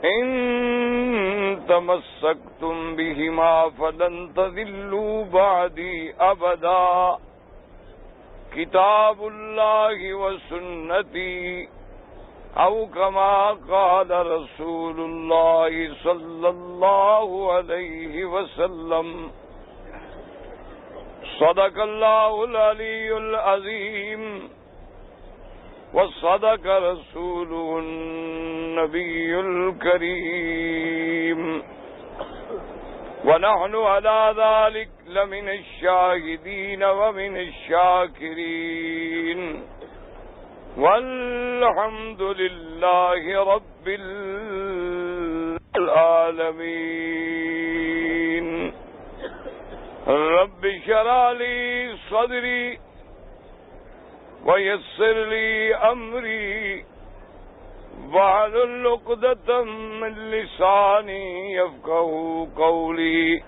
إن تمسكتم بهما فلن تضلوا بعدي أبدا كتاب الله وسنتي أو كما قال رسول الله صلى الله عليه وسلم صدق الله العلي العظيم وصدق رسوله النبي الكريم ونحن على ذلك لمن الشاهدين ومن الشاكرين والحمد لله رب العالمين رب اشرح لي صدري ويسر لي أمري واحلل عقدة من لساني يفقهوا قولي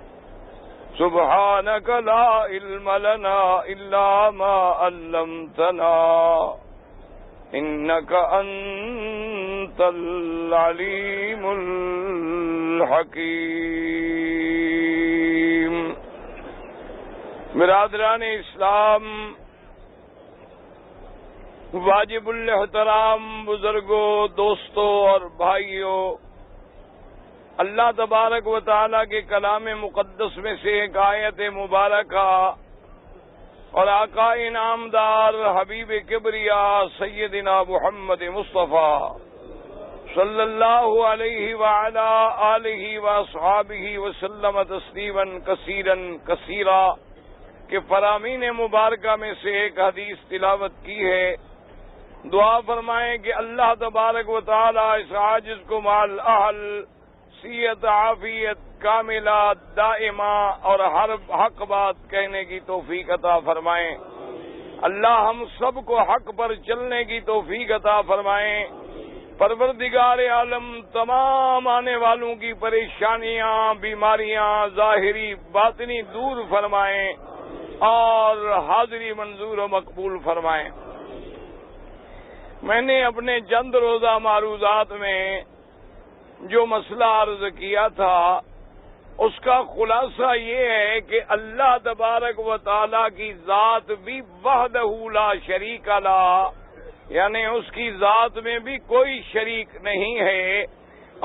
سبحانك لا علم لنا إلا ما علمتنا إنك أنت العليم الحكيم. برادران اسلام، واجب الاحترام بزرگوں، دوستوں اور بھائیوں، اللہ تبارک و تعالیٰ کے کلام مقدس میں سے ایک آیت مبارکہ اور آقا انعامدار حبیب کبریا سیدنا محمد مصطفیٰ صلی اللہ علیہ وعلا آلہ واصحابہ وسلم تسلیما کثیرا کثیرا کے فرامین مبارکہ میں سے ایک حدیث تلاوت کی ہے. دعا فرمائیں کہ اللہ تبارک و تعالی اس عاجز کو مال اہل صحت عافیت کاملہ دائمہ اور ہر حق بات کہنے کی توفیق عطا فرمائیں. اللہ ہم سب کو حق پر چلنے کی توفیق عطا فرمائیں. پروردگار عالم تمام آنے والوں کی پریشانیاں، بیماریاں ظاہری باطنی دور فرمائیں اور حاضری منظور و مقبول فرمائیں. میں نے اپنے چند روزہ معروضات میں جو مسئلہ عرض کیا تھا اس کا خلاصہ یہ ہے کہ اللہ تبارک و تعالیٰ کی ذات بھی وحدہ لا شریک لہ، یعنی اس کی ذات میں بھی کوئی شریک نہیں ہے،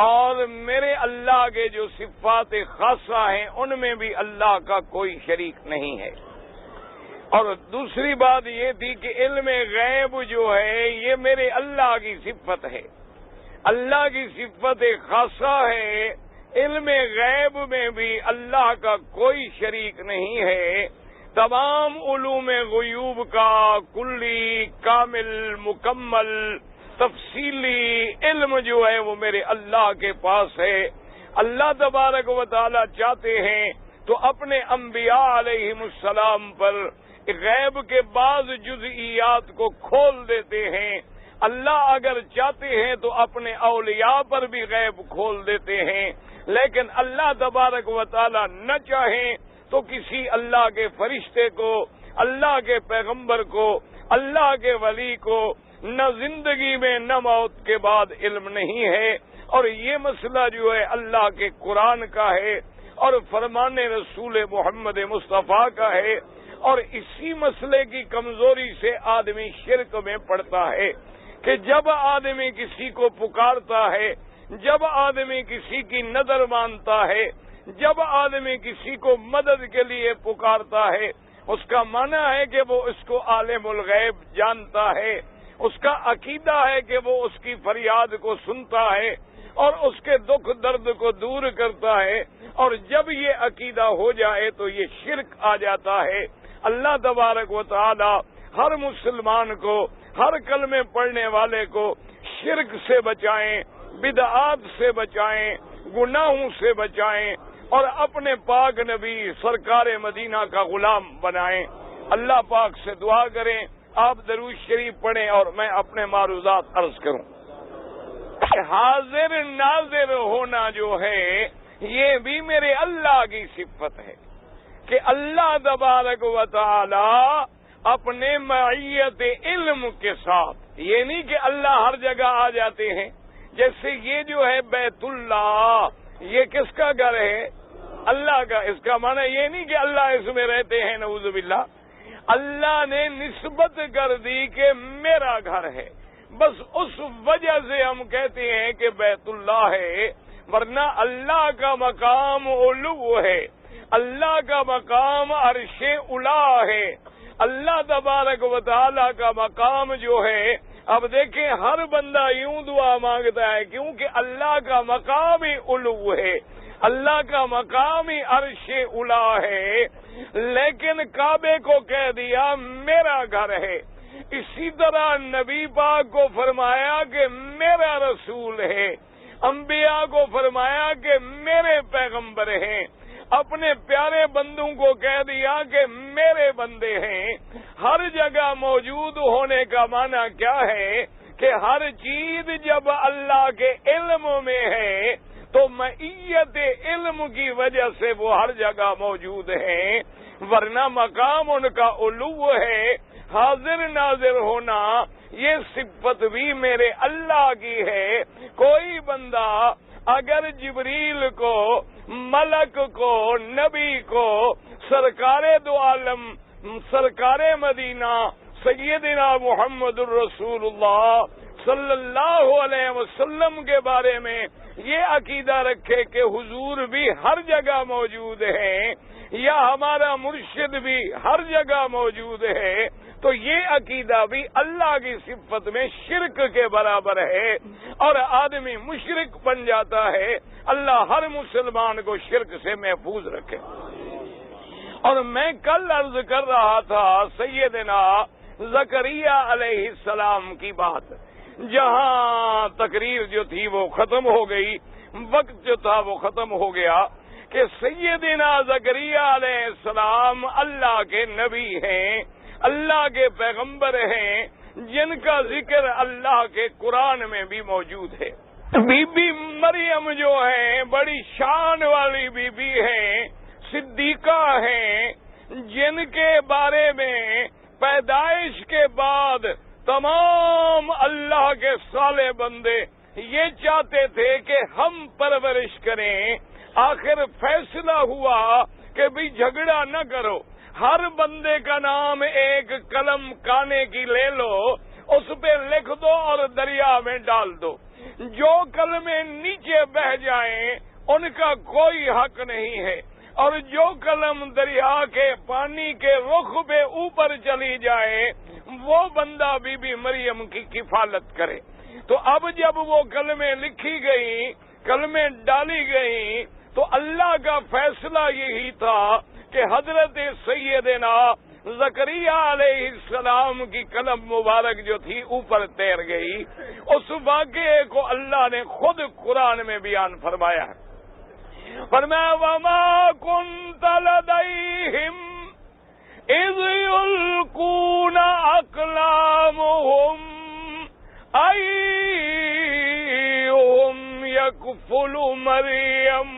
اور میرے اللہ کے جو صفات خاصہ ہیں ان میں بھی اللہ کا کوئی شریک نہیں ہے. اور دوسری بات یہ تھی کہ علم غیب جو ہے یہ میرے اللہ کی صفت ہے، اللہ کی صفت خاصہ ہے. علم غیب میں بھی اللہ کا کوئی شریک نہیں ہے. تمام علوم غیوب کا کلی کامل مکمل تفصیلی علم جو ہے وہ میرے اللہ کے پاس ہے. اللہ تبارک و تعالی چاہتے ہیں تو اپنے انبیاء علیہم السلام پر غیب کے بعض جزئیات کو کھول دیتے ہیں. اللہ اگر چاہتے ہیں تو اپنے اولیاء پر بھی غیب کھول دیتے ہیں، لیکن اللہ تبارک و تعالی نہ چاہیں تو کسی اللہ کے فرشتے کو، اللہ کے پیغمبر کو، اللہ کے ولی کو نہ زندگی میں نہ موت کے بعد علم نہیں ہے. اور یہ مسئلہ جو ہے اللہ کے قرآن کا ہے اور فرمان رسول محمد مصطفیٰ کا ہے. اور اسی مسئلے کی کمزوری سے آدمی شرک میں پڑتا ہے کہ جب آدمی کسی کو پکارتا ہے، جب آدمی کسی کی نظر مانتا ہے، جب آدمی کسی کو مدد کے لیے پکارتا ہے، اس کا معنی ہے کہ وہ اس کو عالم الغیب جانتا ہے، اس کا عقیدہ ہے کہ وہ اس کی فریاد کو سنتا ہے اور اس کے دکھ درد کو دور کرتا ہے. اور جب یہ عقیدہ ہو جائے تو یہ شرک آ جاتا ہے. اللہ تبارک و تعالی ہر مسلمان کو، ہر کلمے پڑھنے والے کو شرک سے بچائیں، بدعات سے بچائیں، گناہوں سے بچائیں اور اپنے پاک نبی سرکار مدینہ کا غلام بنائیں. اللہ پاک سے دعا کریں، آپ درود شریف پڑھیں اور میں اپنے معروضات عرض کروں. حاضر ناظر ہونا جو ہے یہ بھی میرے اللہ کی صفت ہے کہ اللہ تبارک و تعالی اپنے معیت علم کے ساتھ. یہ نہیں کہ اللہ ہر جگہ آ جاتے ہیں. جیسے یہ جو ہے بیت اللہ، یہ کس کا گھر ہے؟ اللہ کا. اس کا معنی یہ نہیں کہ اللہ اس میں رہتے ہیں، نعوذ باللہ. اللہ نے نسبت کر دی کہ میرا گھر ہے، بس اس وجہ سے ہم کہتے ہیں کہ بیت اللہ ہے. ورنہ اللہ کا مقام علو ہے، اللہ کا مقام عرش اعلی ہے. اللہ تبارک و تعالی کا مقام جو ہے، اب دیکھیں ہر بندہ یوں دعا مانگتا ہے کیونکہ اللہ کا مقام ہی علو ہے، اللہ کا مقام ہی عرش اعلی ہے. لیکن کعبے کو کہہ دیا میرا گھر ہے. اسی طرح نبی پاک کو فرمایا کہ میرا رسول ہے، انبیاء کو فرمایا کہ میرے پیغمبر ہیں، اپنے پیارے بندوں کو کہہ دیا کہ میرے بندے ہیں. ہر جگہ موجود ہونے کا معنی کیا ہے کہ ہر چیز جب اللہ کے علم میں ہے تو معیت علم کی وجہ سے وہ ہر جگہ موجود ہیں. ورنہ مقام ان کا علو ہے، حاضر ناظر ہونا، یہ صفت بھی میرے اللہ کی ہے. کوئی بندہ اگر جبریل کو، ملک کو، نبی کو، سرکار دو عالم، سرکار مدینہ سیدنا محمد الرسول اللہ صلی اللہ علیہ وسلم کے بارے میں یہ عقیدہ رکھے کہ حضور بھی ہر جگہ موجود ہیں یا ہمارا مرشد بھی ہر جگہ موجود ہے، تو یہ عقیدہ بھی اللہ کی صفت میں شرک کے برابر ہے اور آدمی مشرک بن جاتا ہے. اللہ ہر مسلمان کو شرک سے محفوظ رکھے. اور میں کل عرض کر رہا تھا سیدنا زکریا علیہ السلام کی بات، جہاں تقریر جو تھی وہ ختم ہو گئی، وقت جو تھا وہ ختم ہو گیا کہ سیدنا زکریا علیہ السلام اللہ کے نبی ہیں، اللہ کے پیغمبر ہیں، جن کا ذکر اللہ کے قرآن میں بھی موجود ہے. بی بی مریم جو ہیں بڑی شان والی بی بی ہیں، صدیقہ ہیں، جن کے بارے میں پیدائش کے بعد تمام اللہ کے صالح بندے یہ چاہتے تھے کہ ہم پرورش کریں. آخر فیصلہ ہوا کہ بھی جھگڑا نہ کرو، ہر بندے کا نام ایک قلم کانے کی لے لو، اس پہ لکھ دو اور دریا میں ڈال دو. جو قلمیں نیچے بہ جائیں ان کا کوئی حق نہیں ہے، اور جو قلم دریا کے پانی کے رخ پہ اوپر چلی جائے وہ بندہ بی بی مریم کی کفالت کرے. تو اب جب وہ کلمیں لکھی گئی، کلمیں ڈالی گئی، تو اللہ کا فیصلہ یہی تھا کہ حضرت سیدنا زکریا علیہ السلام کی قلم مبارک جو تھی اوپر تیر گئی. اس واقعے کو اللہ نے خود قرآن میں بیان فرمایا ہے. فرمایا وَمَا كُنْتَ لَدَيْهِمْ إِذْ يُلْقُونَ أَقْلَامُهُمْ أَيُّهُمْ يَكْفُلُ مَرْيَمَ.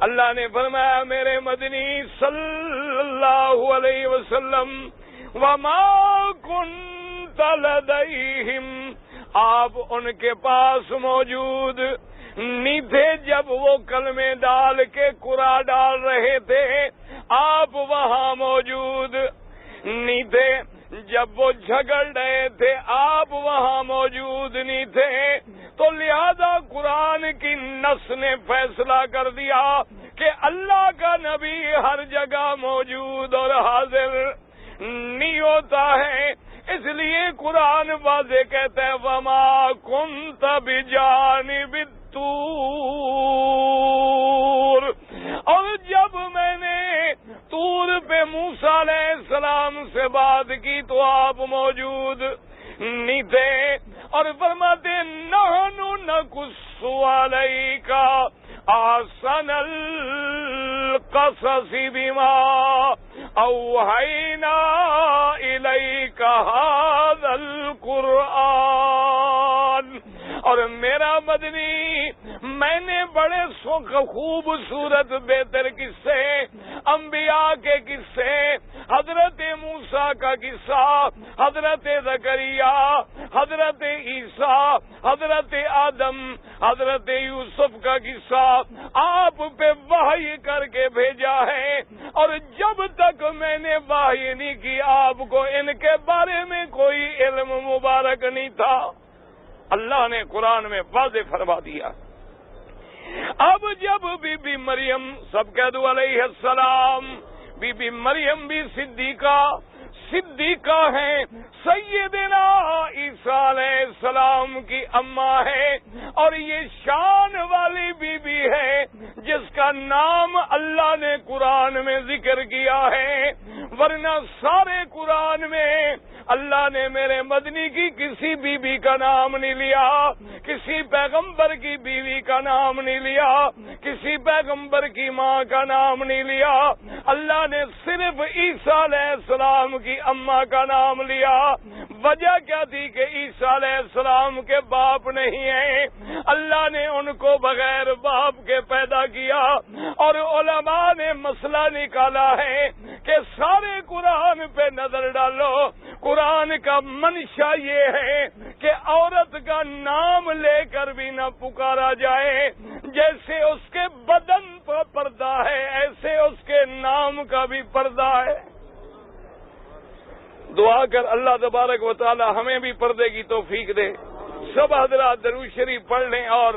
اللہ نے فرمایا میرے مدنی صلی اللہ علیہ وسلم وَمَا كُنْتَ لَدَيْهِمْ، آپ ان کے پاس موجود نہیں تھے جب وہ کلمے ڈال کے قرآن ڈال رہے تھے. آپ وہاں موجود نہیں تھے جب وہ جھگڑ رہے تھے، آپ وہاں موجود نہیں تھے. تو لہذا قرآن کی نص نے فیصلہ کر دیا کہ اللہ کا نبی ہر جگہ موجود اور حاضر نہیں ہوتا ہے. اس لیے قرآن واضح کہتا ہے وَمَا كُنْتَ بِجَانِبِ الطُّورِ. اور جب میں نے طور پہ موسیٰ علیہ السلام سے بات کی تو آپ موجود نہیں تھے. اور فرماتے نحن نقص علیک احسن القصص بما اوحینا الیک ھذا القرآن. اور میرا مدنی میں نے بڑے خوبصورت بہتر قصے، انبیاء کے قصے، حضرت موسیٰ کا قصہ، حضرت زکریا، حضرت عیسیٰ، حضرت آدم، حضرت یوسف کا قصہ آپ پہ وحی کر کے بھیجا ہے، اور جب تک میں نے وحی نہیں کی آپ کو ان کے بارے میں کوئی علم مبارک نہیں تھا۔ اللہ نے قرآن میں واضح فرما دیا۔ اب جب بی بی مریم سب کہہ دو علیہ السلام، بی بی مریم بھی صدیقہ ہیں، سیدنا عیسیٰ علیہ السلام کی اماں ہے، اور یہ شان والی بی بی ہے جس کا نام اللہ نے قرآن میں ذکر کیا ہے، ورنہ سارے قرآن میں اللہ نے میرے مدنی کی کسی بیوی کا نام نہیں لیا، کسی پیغمبر کی بیوی کا نام نہیں لیا، کسی پیغمبر کی ماں کا نام نہیں لیا، اللہ نے صرف عیسیٰ علیہ السلام کی اماں کا نام لیا۔ وجہ کیا تھی کہ عیسیٰ علیہ السلام کے باپ نہیں ہیں، اللہ نے ان کو بغیر باپ کے پیدا کیا، اور علماء نے مسئلہ نکالا ہے کہ سارے قرآن پہ نظر ڈالو، قرآن کا منشا یہ ہے کہ عورت کا نام لے کر بھی نہ پکارا جائے، جیسے اس کے بدن پر پردہ ہے ایسے اس کے نام کا بھی پردہ ہے۔ دعا کر اللہ تبارک و تعالی ہمیں بھی پردے کی توفیق دے۔ سب حضرات درود شریف پڑھ لیں اور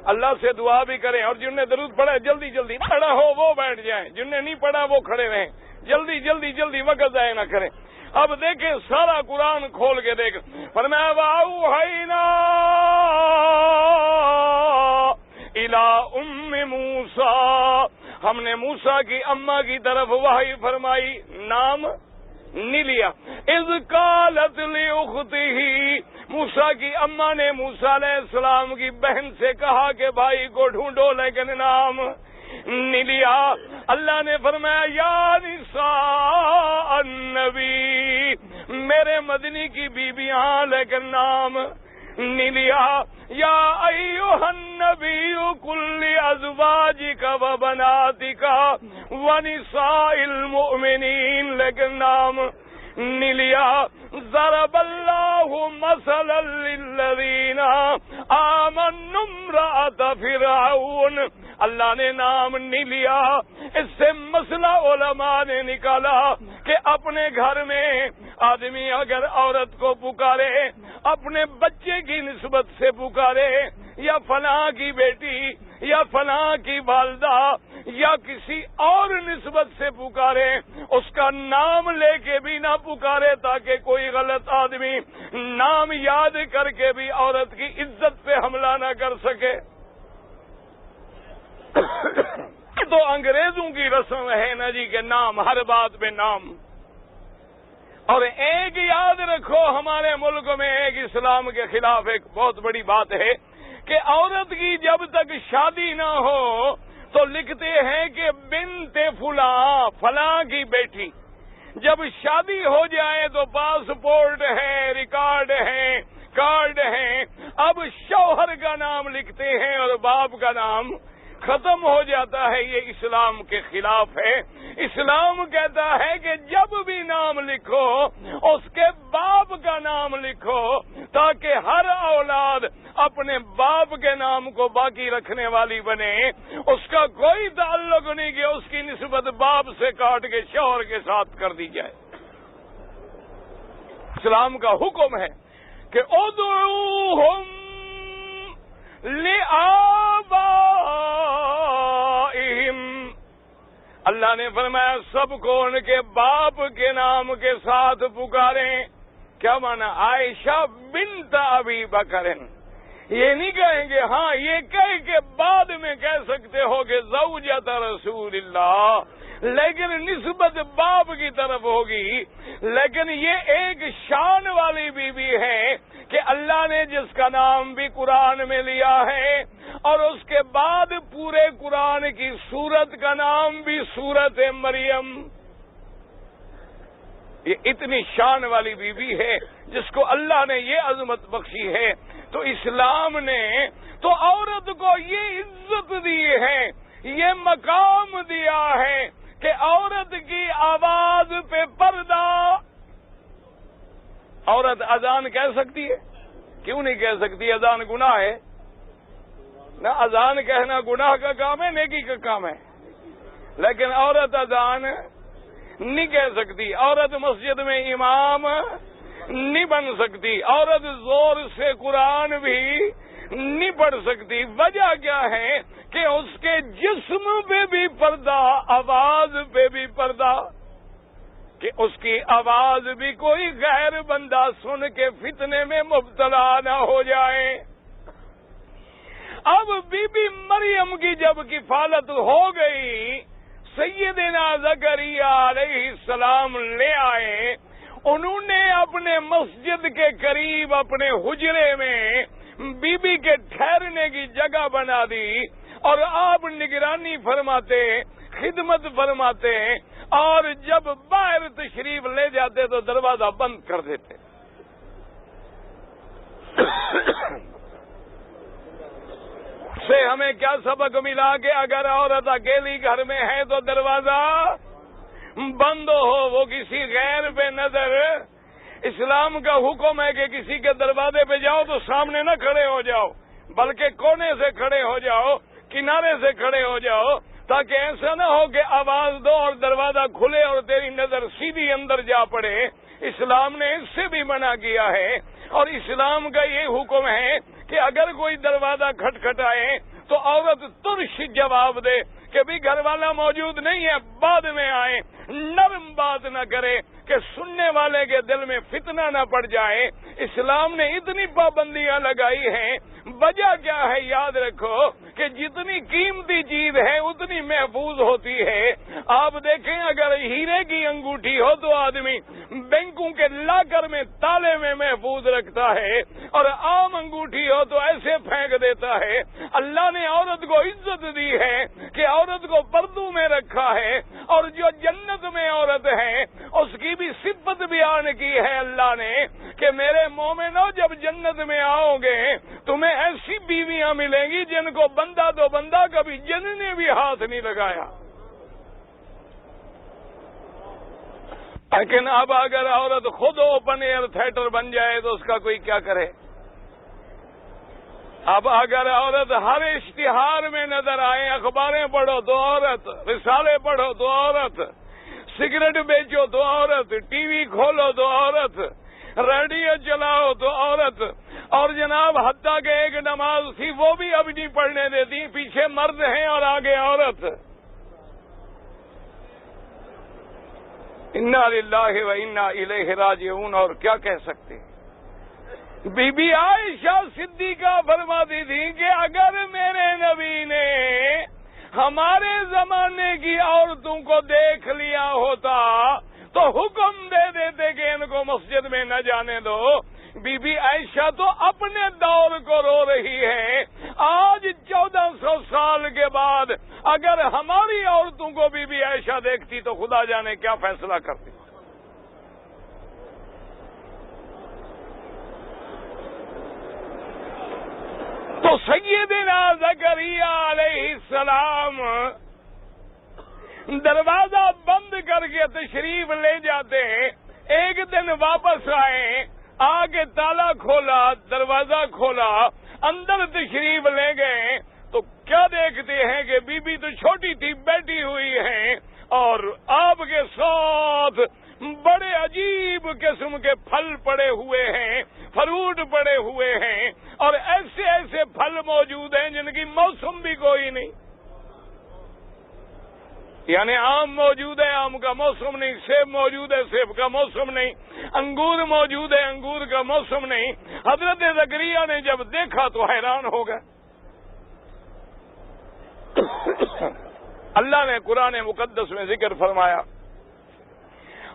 اللہ سے دعا بھی کریں، اور جن نے درود پڑھا جلدی جلدی پڑھا ہو وہ بیٹھ جائیں، جن نے نہیں پڑھا وہ کھڑے رہیں، جلدی جلدی جلدی وقت ضائع نہ کریں۔ اب دیکھیں سارا قرآن کھول کے دیکھ، فرمایا وَأَوْحَيْنَا إِلَىٰ أُمِّ مُوسَىٰ، ہم نے موسیٰ کی اماں کی طرف وحی فرمائی، نام نہیں لیا۔ اذ قالت لأختہ، موسیٰ کی اماں نے موسیٰ علیہ السلام کی بہن سے کہا کہ بھائی کو ڈھونڈو، لیکن نام نہیں لیا۔ اللہ نے فرمایا یا نساء النبی، میرے مدنی کی بیبیاں، لیکن نام نہیں لیا۔ یا ایھا النبی قل لازواجک وبناتک ونساء المؤمنین، لیکن نام نہیں لیا۔ ضرب اللہ مثلا للذین آمنوا امرأۃ فرعون، اللہ نے نام نہیں لیا۔ اس سے مسئلہ علماء نے نکالا کہ اپنے گھر میں آدمی اگر عورت کو پکارے، اپنے بچے کی نسبت سے پکارے، یا فلاں کی بیٹی یا فلاں کی والدہ یا کسی اور نسبت سے پکارے، اس کا نام لے کے بھی نہ پکارے تاکہ کوئی غلط آدمی نام یاد کر کے بھی عورت کی عزت پہ حملہ نہ کر سکے۔ تو انگریزوں کی رسم ہے نا جی کہ نام، ہر بات پہ نام۔ اور ایک یاد رکھو، ہمارے ملک میں ایک اسلام کے خلاف ایک بہت بڑی بات ہے کہ عورت کی جب تک شادی نہ ہو تو لکھتے ہیں کہ بنت فلاں، فلاں کی بیٹی۔ جب شادی ہو جائے تو پاسپورٹ ہے، ریکارڈ ہے، کارڈ ہے، اب شوہر کا نام لکھتے ہیں اور باپ کا نام ختم ہو جاتا ہے۔ یہ اسلام کے خلاف ہے۔ اسلام کہتا ہے کہ جب بھی نام لکھو اس کے باپ کا نام لکھو، تاکہ ہر اولاد اپنے باپ کے نام کو باقی رکھنے والی بنے۔ اس کا کوئی تعلق نہیں کہ اس کی نسبت باپ سے کاٹ کے شوہر کے ساتھ کر دی جائے۔ اسلام کا حکم ہے کہ ادعوہم لآبائہم، اللہ نے فرمایا سب کو ان کے باپ کے نام کے ساتھ پکاریں۔ کیا مانا؟ عائشہ بنت ابی بکر، یہ نہیں کہیں گے، ہاں یہ کہہ کے بعد میں کہہ سکتے ہو کہ زوجۃ رسول اللہ، لیکن نسبت باپ کی طرف ہوگی۔ لیکن یہ ایک شان والی بیوی ہے کہ اللہ نے جس کا نام بھی قرآن میں لیا ہے، اور اس کے بعد پورے قرآن کی سورت کا نام بھی سورت مریم۔ یہ اتنی شان والی بیوی ہے جس کو اللہ نے یہ عظمت بخشی ہے۔ تو اسلام نے تو عورت کو یہ عزت دی ہے، یہ مقام دیا ہے کہ عورت کی آواز پہ پردہ. عورت اذان کہہ سکتی ہے؟ کیوں نہیں کہہ سکتی؟ اذان گناہ ہے نہ، اذان کہنا گناہ کا کام ہے، نیکی کا کام ہے. لیکن عورت اذان نہیں کہہ سکتی، عورت مسجد میں امام نہیں بن سکتی، عورت زور سے قرآن بھی نہیں پڑھ سکتی. وجہ کیا ہے کہ اس کے جسم پہ بھی پردہ، آواز پہ بھی پردہ، کہ اس کی آواز بھی کوئی غیر بندہ سن کے فتنے میں مبتلا نہ ہو جائے. اب بی بی مریم کی جب کفالت ہو گئی، سیدنا زکریا علیہ السلام لے آئے، انہوں نے اپنے مسجد کے قریب اپنے حجرے میں بی بی کے ٹھہرنے کی جگہ بنا دی، اور آپ نگرانی فرماتے، خدمت فرماتے، اور جب باہر تشریف لے جاتے تو دروازہ بند کر دیتے. سے ہمیں کیا سبق ملا کہ اگر عورت اکیلی گھر میں ہے تو دروازہ بند ہو، وہ کسی غیر پہ نظر. اسلام کا حکم ہے کہ کسی کے دروازے پہ جاؤ تو سامنے نہ کھڑے ہو جاؤ، بلکہ کونے سے کھڑے ہو جاؤ، کنارے سے کھڑے ہو جاؤ، تاکہ ایسا نہ ہو کہ آواز دو اور دروازہ کھلے اور تیری نظر سیدھی اندر جا پڑے. اسلام نے اس سے بھی منع کیا ہے، اور اسلام کا یہ حکم ہے کہ اگر کوئی دروازہ کھٹکھٹائے تو عورت ترش جواب دے کہ بھی گھر والا موجود نہیں ہے، بعد میں آئے. نرم بات نہ کرے کہ سننے والے کے دل میں فتنہ نہ پڑ جائے. اسلام نے اتنی پابندیاں لگائی ہیں، وجہ کیا ہے؟ یاد رکھو کہ جتنی قیمتی چیز ہے اتنی محفوظ ہوتی ہے. آپ دیکھیں اگر ہیرے کی انگوٹھی ہو تو آدمی بینکوں کے لاکر میں تالے میں محفوظ رکھتا ہے، اور عام انگوٹھی ہو تو ایسے پھینک دیتا ہے. اللہ نے عورت کو عزت دی ہے کہ عورت کو پردوں میں رکھا ہے، اور جو جنت میں عورت ہے اس کی بھی صفت بیان کی ہے اللہ نے کہ میرے مومنو جب جنت میں آؤ گے تمہیں ایسی بیویاں ملیں گی جن کو بندہ تو بندہ کبھی جن نے بھی ہاتھ نہیں لگایا. لیکن اب اگر عورت خود اوپن ایئر تھیٹر بن جائے تو اس کا کوئی کیا کرے؟ اب اگر عورت ہر اشتہار میں نظر آئے، اخباریں پڑھو تو عورت، رسالے پڑھو تو عورت، سگریٹ بیچو تو عورت، ٹی وی کھولو تو عورت، ریڈیو چلاؤ تو عورت، اور جناب حتیٰ کہ ایک نماز تھی وہ بھی اب نہیں پڑھنے دیتی، پیچھے مرد ہیں اور آگے عورت. انا للہ و انا الیہ راجعون. اور کیا کہہ سکتے ہیں؟ بی بی عائشہ صدیقہ فرماتی تھی کہ اگر میرے نبی نے ہمارے زمانے کی عورتوں کو دیکھ لیا ہوتا تو حکم دے دیتے کہ ان کو مسجد میں نہ جانے دو. بی بی عائشہ تو اپنے دور کو رو رہی ہے. آج 1400 سال کے بعد اگر ہماری عورتوں کو بی بی عائشہ دیکھتی تو خدا جانے کیا فیصلہ کرتی. تو سیدنا زکریا علیہ السلام دروازہ بند کر کے تشریف لے جاتے ہیں. ایک دن واپس آئے، آگے تالا کھولا، دروازہ کھولا، اندر تشریف لے گئے تو کیا دیکھتے ہیں کہ بی بی تو چھوٹی تھی، بیٹھی ہوئی ہیں، اور آپ کے ساتھ بڑے عجیب قسم کے پھل پڑے ہوئے ہیں، فروٹ پڑے ہوئے ہیں، اور ایسے ایسے پھل موجود ہیں جن کی موسم بھی کوئی نہیں. یعنی آم موجود ہے، آم کا موسم نہیں، سیب موجود ہے، سیب کا موسم نہیں، انگور موجود ہے، انگور کا موسم نہیں. حضرت زکریا نے جب دیکھا تو حیران ہو گئے. اللہ نے قرآن مقدس میں ذکر فرمایا،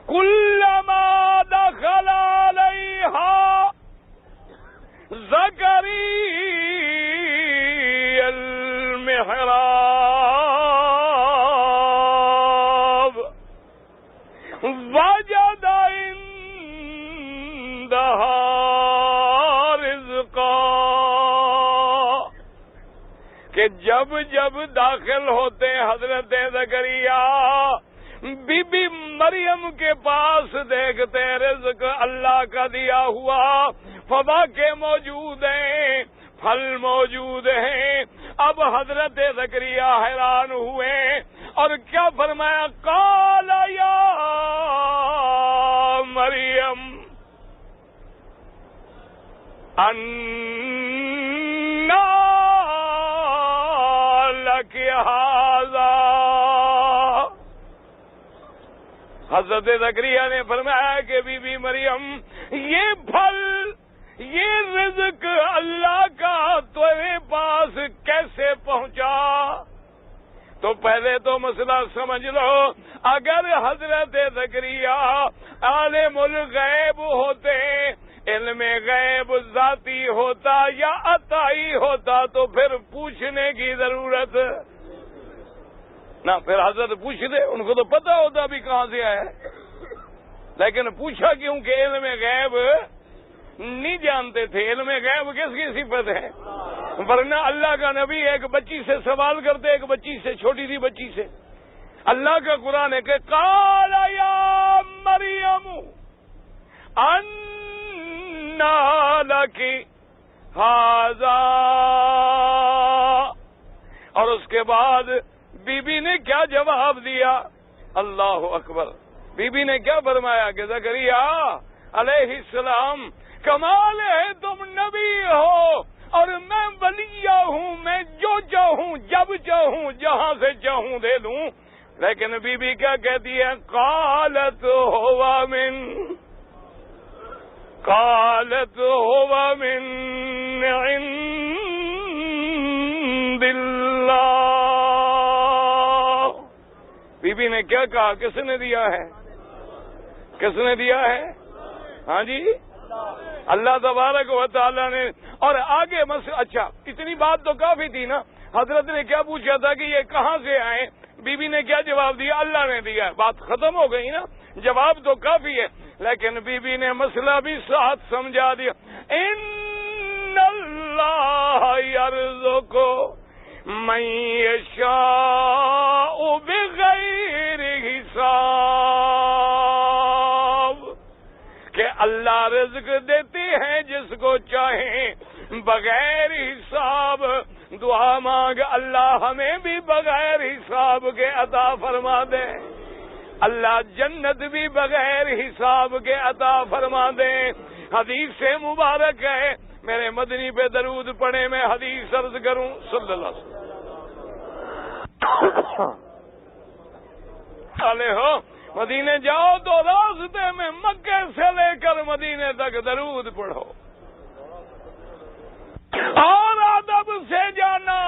کلما دخل علیہا زکریا المحراب وجد عندها رزقا کہ جب جب داخل ہوتے حضرت زکریا بی بی مریم کے پاس دیکھتے رزق اللہ کا دیا ہوا، فواکہ موجود ہیں، پھل موجود ہیں۔ اب حضرت زکریا حیران ہوئے اور کیا فرمایا؟ قال یا مریم انا لک ھذا۔ حضرت زکریا نے فرمایا کہ بی بی مریم، یہ پھل، یہ رزق اللہ کا تمہارے پاس کیسے پہنچا؟ تو پہلے تو مسئلہ سمجھ لو، اگر حضرت زکریا عالم الغیب ہوتے، علم غیب ذاتی ہوتا یا عطائی ہوتا تو پھر پوچھنے کی ضرورت نہ، پھر حضرت پوچھ دے، ان کو تو پتا ہوتا بھی کہاں سے آیا، لیکن پوچھا کیوں کہ علم غیب نہیں جانتے تھے۔ علم غیب کس کی صفت ہے؟ ورنہ اللہ کا نبی ایک بچی سے سوال کرتے، ایک بچی سے، چھوٹی سی بچی سے۔ اللہ کا قرآن ہے کہ قال یا مریم انا لکی ھذا، اور اس کے بعد بی بی نے کیا جواب دیا؟ اللہ اکبر! بی بی نے کیا فرمایا کہ زکریا علیہ السلام، کمال ہے تم نبی ہو اور میں ولیہ ہوں، میں جو چاہوں جب چاہوں جہاں سے چاہوں دے دوں، لیکن بی بی کیا کہتی ہے؟ قالت ہوا من عند اللہ۔ بی بی نے کیا کہا؟ کس نے دیا ہے؟ کس نے دیا ہے؟ ہاں جی، اللہ تبارک و تعالیٰ نے۔ اور آگے اچھا، اتنی بات تو کافی تھی نا۔ حضرت نے کیا پوچھا تھا کہ یہ کہاں سے آئے؟ بی بی نے کیا جواب دیا؟ اللہ نے دیا۔ بات ختم ہو گئی نا، جواب تو کافی ہے، لیکن بی بی نے مسئلہ بھی ساتھ سمجھا دیا۔ ان اللہ یرزق من یشاء بغیر حساب، کہ اللہ رزق دیتے ہیں جس کو چاہیں بغیر حساب۔ دعا مانگ اللہ ہمیں بھی بغیر حساب کے عطا فرما دے، اللہ جنت بھی بغیر حساب کے عطا فرما دے۔ حدیث سے مبارک ہے، میرے مدنی پہ درود پڑھے، میں حدیث عرض کروں صلی اللہ علیہ وسلم۔ مدینے جاؤ تو راستے میں مکے سے لے کر مدینے تک درود پڑھو اور ادب سے جانا۔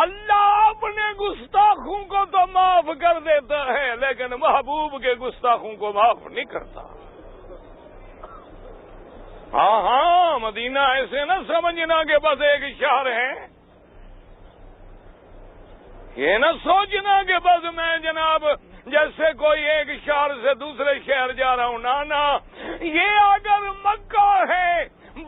اللہ اپنے گستاخوں کو تو معاف کر دیتا ہے، لیکن محبوب کے گستاخوں کو معاف نہیں کرتا۔ ہاں ہاں، مدینہ ایسے نہ سمجھنا کہ بس ایک شہر ہے، یہ نہ سوچنا کہ بس میں جناب جیسے کوئی ایک شہر سے دوسرے شہر جا رہا ہوں، نہ، یہ اگر مکہ ہے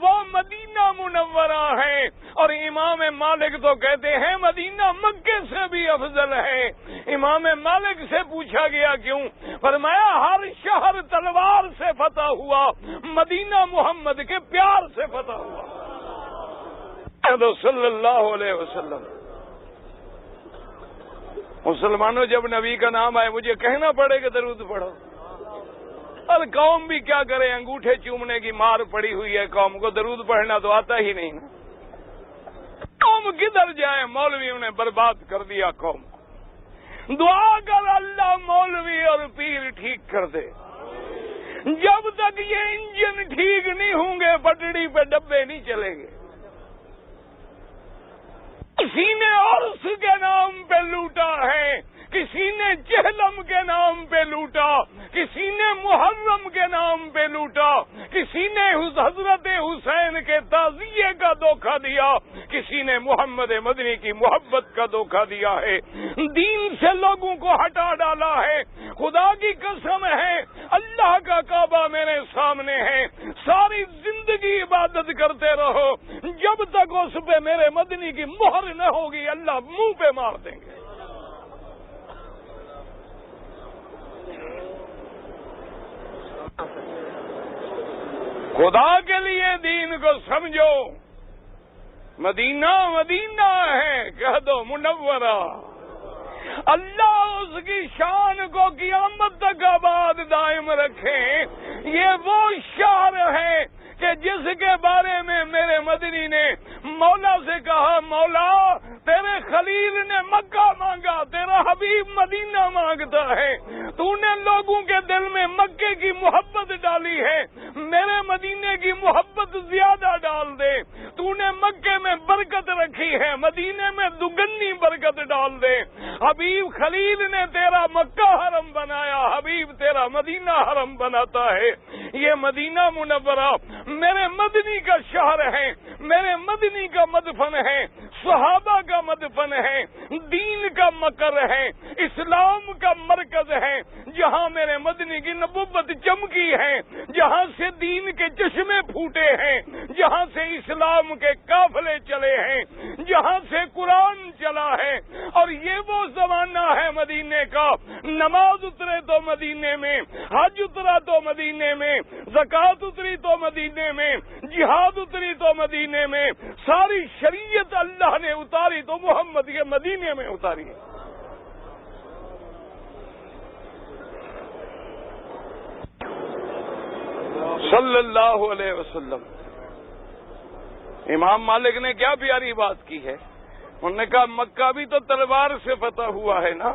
وہ مدینہ منورہ ہے، اور امام مالک تو کہتے ہیں مدینہ مکے سے بھی افضل ہے۔ امام مالک سے پوچھا گیا کیوں؟ فرمایا ہر شہر تلوار سے فتح ہوا، مدینہ محمد کے پیار سے فتح ہوا صلی اللہ علیہ وسلم۔ مسلمانوں، جب نبی کا نام آئے مجھے کہنا پڑے کہ درود پڑھو، اور قوم بھی کیا کرے، انگوٹھے چومنے کی مار پڑی ہوئی ہے، قوم کو درود پڑھنا تو آتا ہی نہیں نا۔ قوم کدھر جائے؟ مولویوں نے برباد کر دیا قوم کو۔ دعا کر اللہ مولوی اور پیر ٹھیک کر دے۔ جب تک یہ انجن ٹھیک نہیں ہوں گے پٹڑی پہ ڈبے نہیں چلیں گے۔ کسی نے عرس کے نام پہ لوٹا ہے، کسی نے چہلم کے نام پہ لوٹا، کسی نے محرم کے نام پہ لوٹا، کسی نے حضرت حسین کے تعزیے کا دھوکہ دیا، کسی نے محمد مدنی کی محبت کا دھوکہ دیا ہے، دین سے لوگوں کو ہٹا ڈالا ہے۔ خدا کی قسم ہے، اللہ کا کعبہ میرے سامنے ہے، ساری زندگی عبادت کرتے رہو، جب تک اس پہ میرے مدنی کی مہر نہ ہوگی اللہ منہ پہ مار دیں گے۔ خدا کے لیے دین کو سمجھو، مدینہ مدینہ ہے، کہہ دو منورہ۔ اللہ اس کی شان کو قیامت تک آباد دائم رکھے۔ یہ وہ شہر ہے کہ جس کے بارے میں میرے مدنی نے مولا سے کہا، مولا تیرے خلیل نے مکہ مانگا، تیرا حبیب مدینہ مانگتا ہے، تو نے لوگوں کے دل میں مکے کی محبت ڈالی ہے، میرے مدینے کی محبت زیادہ ڈال دے۔ تو نے مکے میں برکت رکھی ہے، مدینے میں دگنی برکت ڈال دے۔ حبیب خلیل نے تیرا مکہ حرم بنایا، حبیب تیرا مدینہ حرم بناتا ہے۔ یہ مدینہ منورہ میرے مدنی کا شہر ہے، میرے مدنی کا مدفن ہے، صحابہ کا مدفن ہے، دین کا مقر ہے، اسلام کا مرکز ہے، جہاں میرے مدنی کی نبوت چمکی ہے، جہاں سے دین کے چشمے پھوٹے ہیں، جہاں سے اسلام کے قافلے چلے ہیں، جہاں سے قرآن چلا ہے۔ اور یہ وہ زمانہ ہے مدینے کا، نماز اترے تو مدینے میں، حج اترا تو مدینے میں، زکوٰۃ اتری تو مدینے میں، جہاد اتری تو مدینے میں، ساری شریعت اللہ نے اتاری تو محمد کے مدینے میں اتاری ہے۔ صلی اللہ علیہ وسلم۔ امام مالک نے کیا پیاری بات کی ہے، انہوں نے کہا مکہ بھی تو تلوار سے فتح ہوا ہے نا،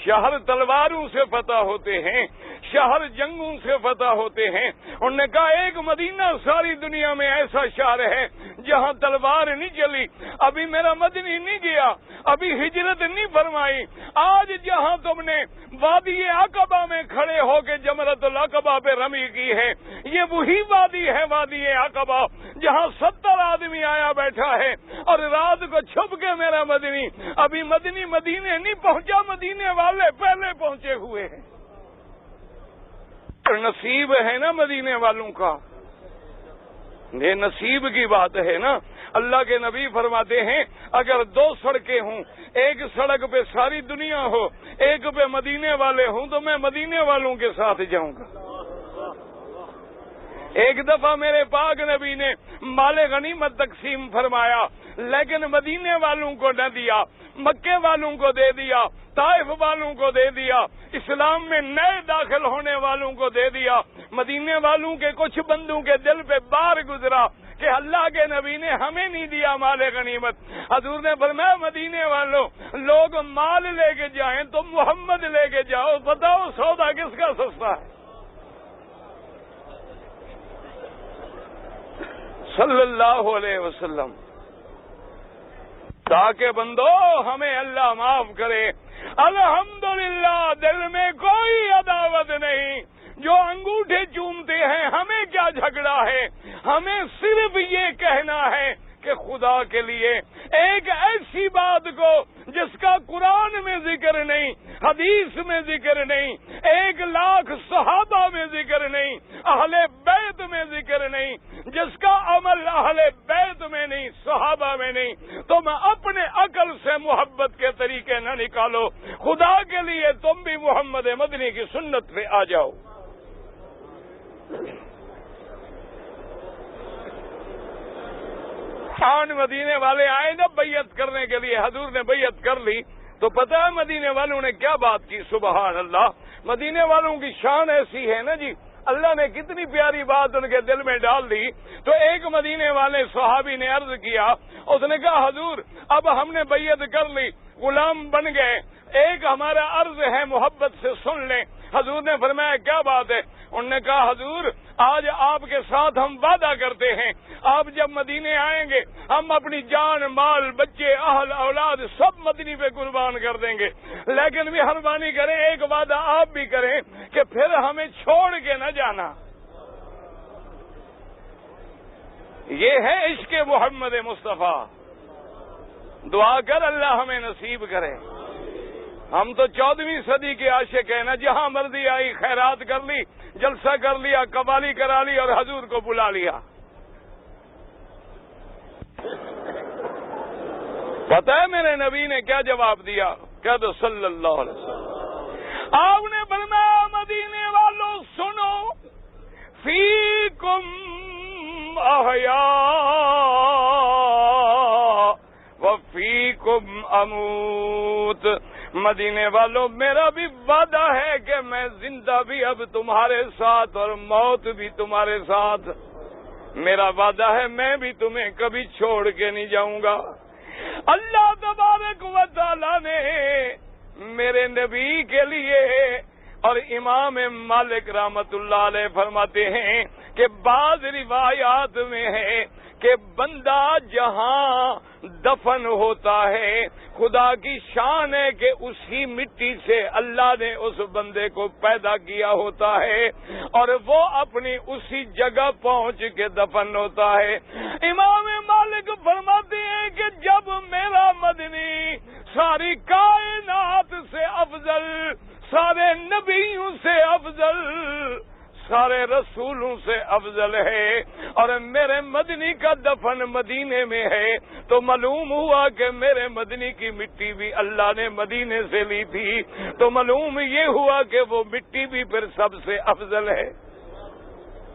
شہر تلواروں سے فتح ہوتے ہیں، شہر جنگوں سے فتح ہوتے ہیں۔ انہوں نے کہا ایک مدینہ ساری دنیا میں ایسا شہر ہے جہاں تلوار نہیں چلی، ابھی میرا مدنی نہیں گیا، ابھی ہجرت نہیں فرمائی۔ آج جہاں تم نے وادی عقبہ میں کھڑے ہو کے جمرۃ العقبہ پہ رمی کی ہے، یہ وہی وادی ہے، وادی عقبہ، جہاں 70 آدمی آیا بیٹھا ہے، اور رات کو چھپ کے میرا مدنی، ابھی مدنی مدینے نہیں پہنچا، مدینے والے پہلے پہنچے ہوئے ہیں۔ نصیب ہے نا مدینے والوں کا، یہ نصیب کی بات ہے نا۔ اللہ کے نبی فرماتے ہیں اگر دو سڑکیں ہوں، ایک سڑک پہ ساری دنیا ہو، ایک پہ مدینے والے ہوں، تو میں مدینے والوں کے ساتھ جاؤں گا۔ ایک دفعہ میرے پاک نبی نے مال غنیمت تقسیم فرمایا، لیکن مدینے والوں کو نہ دیا، مکے والوں کو دے دیا، طائف والوں کو دے دیا، اسلام میں نئے داخل ہونے والوں کو دے دیا۔ مدینے والوں کے کچھ بندوں کے دل پہ بار گزرا کہ اللہ کے نبی نے ہمیں نہیں دیا مال غنیمت۔ حضور نے فرمایا مدینے والوں، لوگ مال لے کے جائیں تو محمد لے کے جاؤ، بتاؤ سودا کس کا سستا ہے؟ صلی اللہ علیہ وسلم۔ تاکہ بندو ہمیں اللہ معاف کرے۔ الحمدللہ دل میں کوئی عداوت نہیں، جو انگوٹھے چومتے ہیں ہمیں کیا جھگڑا ہے، ہمیں صرف یہ کہنا ہے کہ خدا کے لیے ایک ایسی بات کو جس کا قرآن میں ذکر نہیں، حدیث میں ذکر نہیں، 1,00,000 صحابہ میں ذکر نہیں، اہل بیت میں ذکر نہیں، جس کا عمل اہل بیت میں نہیں، صحابہ میں نہیں، تم اپنے عقل سے محبت کے طریقے نہ نکالو۔ خدا کے لیے تم بھی محمد مدنی کی سنت پہ آ جاؤ۔ مدینے والے آئے نا بیعت کرنے کے لیے، حضور نے بیعت کر لی تو پتہ ہے مدینے والوں نے کیا بات کی؟ سبحان اللہ، مدینے والوں کی شان ایسی ہے نا جی، اللہ نے کتنی پیاری بات ان کے دل میں ڈال دی۔ تو ایک مدینے والے صحابی نے عرض کیا، اس نے کہا حضور اب ہم نے بیعت کر لی، غلام بن گئے، ایک ہمارا عرض ہے محبت سے سن لیں۔ حضور نے فرمایا کیا بات ہے؟ انہوں نے کہا حضور آج آپ کے ساتھ ہم وعدہ کرتے ہیں، آپ جب مدینے آئیں گے ہم اپنی جان مال بچے اہل اولاد سب مدنی پہ قربان کر دیں گے، لیکن مہربانی کریں ایک وعدہ آپ بھی کریں کہ پھر ہمیں چھوڑ کے نہ جانا۔ یہ ہے عشق محمد مصطفیٰ. دعا کر اللہ ہمیں نصیب کرے. ہم تو 14ویں صدی کے عاشق ہیں نا. جہاں مرضی آئی خیرات کر لی, جلسہ کر لیا, قوالی کرا لی اور حضور کو بلا لیا. پتہ ہے میرے نبی نے کیا جواب دیا؟ کہہ دو صلی اللہ علیہ وسلم. آپ نے فرمایا مدینے والوں سنو, فیکم احیا وفیکم اموت. مدینے والوں میرا بھی وعدہ ہے کہ میں زندہ بھی اب تمہارے ساتھ اور موت بھی تمہارے ساتھ. میرا وعدہ ہے میں بھی تمہیں کبھی چھوڑ کے نہیں جاؤں گا. اللہ تبارک و تعالی نے میرے نبی کے لیے, اور امام مالک رحمت اللہ علیہ فرماتے ہیں کہ بعض روایات میں ہے کہ بندہ جہاں دفن ہوتا ہے خدا کی شان ہے کہ اسی مٹی سے اللہ نے اس بندے کو پیدا کیا ہوتا ہے اور وہ اپنی اسی جگہ پہنچ کے دفن ہوتا ہے. امام مالک فرماتے ہیں کہ جب میرا مدنی ساری کائنات سے افضل, سارے نبیوں سے افضل, سارے رسولوں سے افضل ہے اور میرے مدنی کا دفن مدینے میں ہے, تو معلوم ہوا کہ میرے مدنی کی مٹی بھی اللہ نے مدینے سے لی تھی. تو معلوم یہ ہوا کہ وہ مٹی بھی پھر سب سے افضل ہے,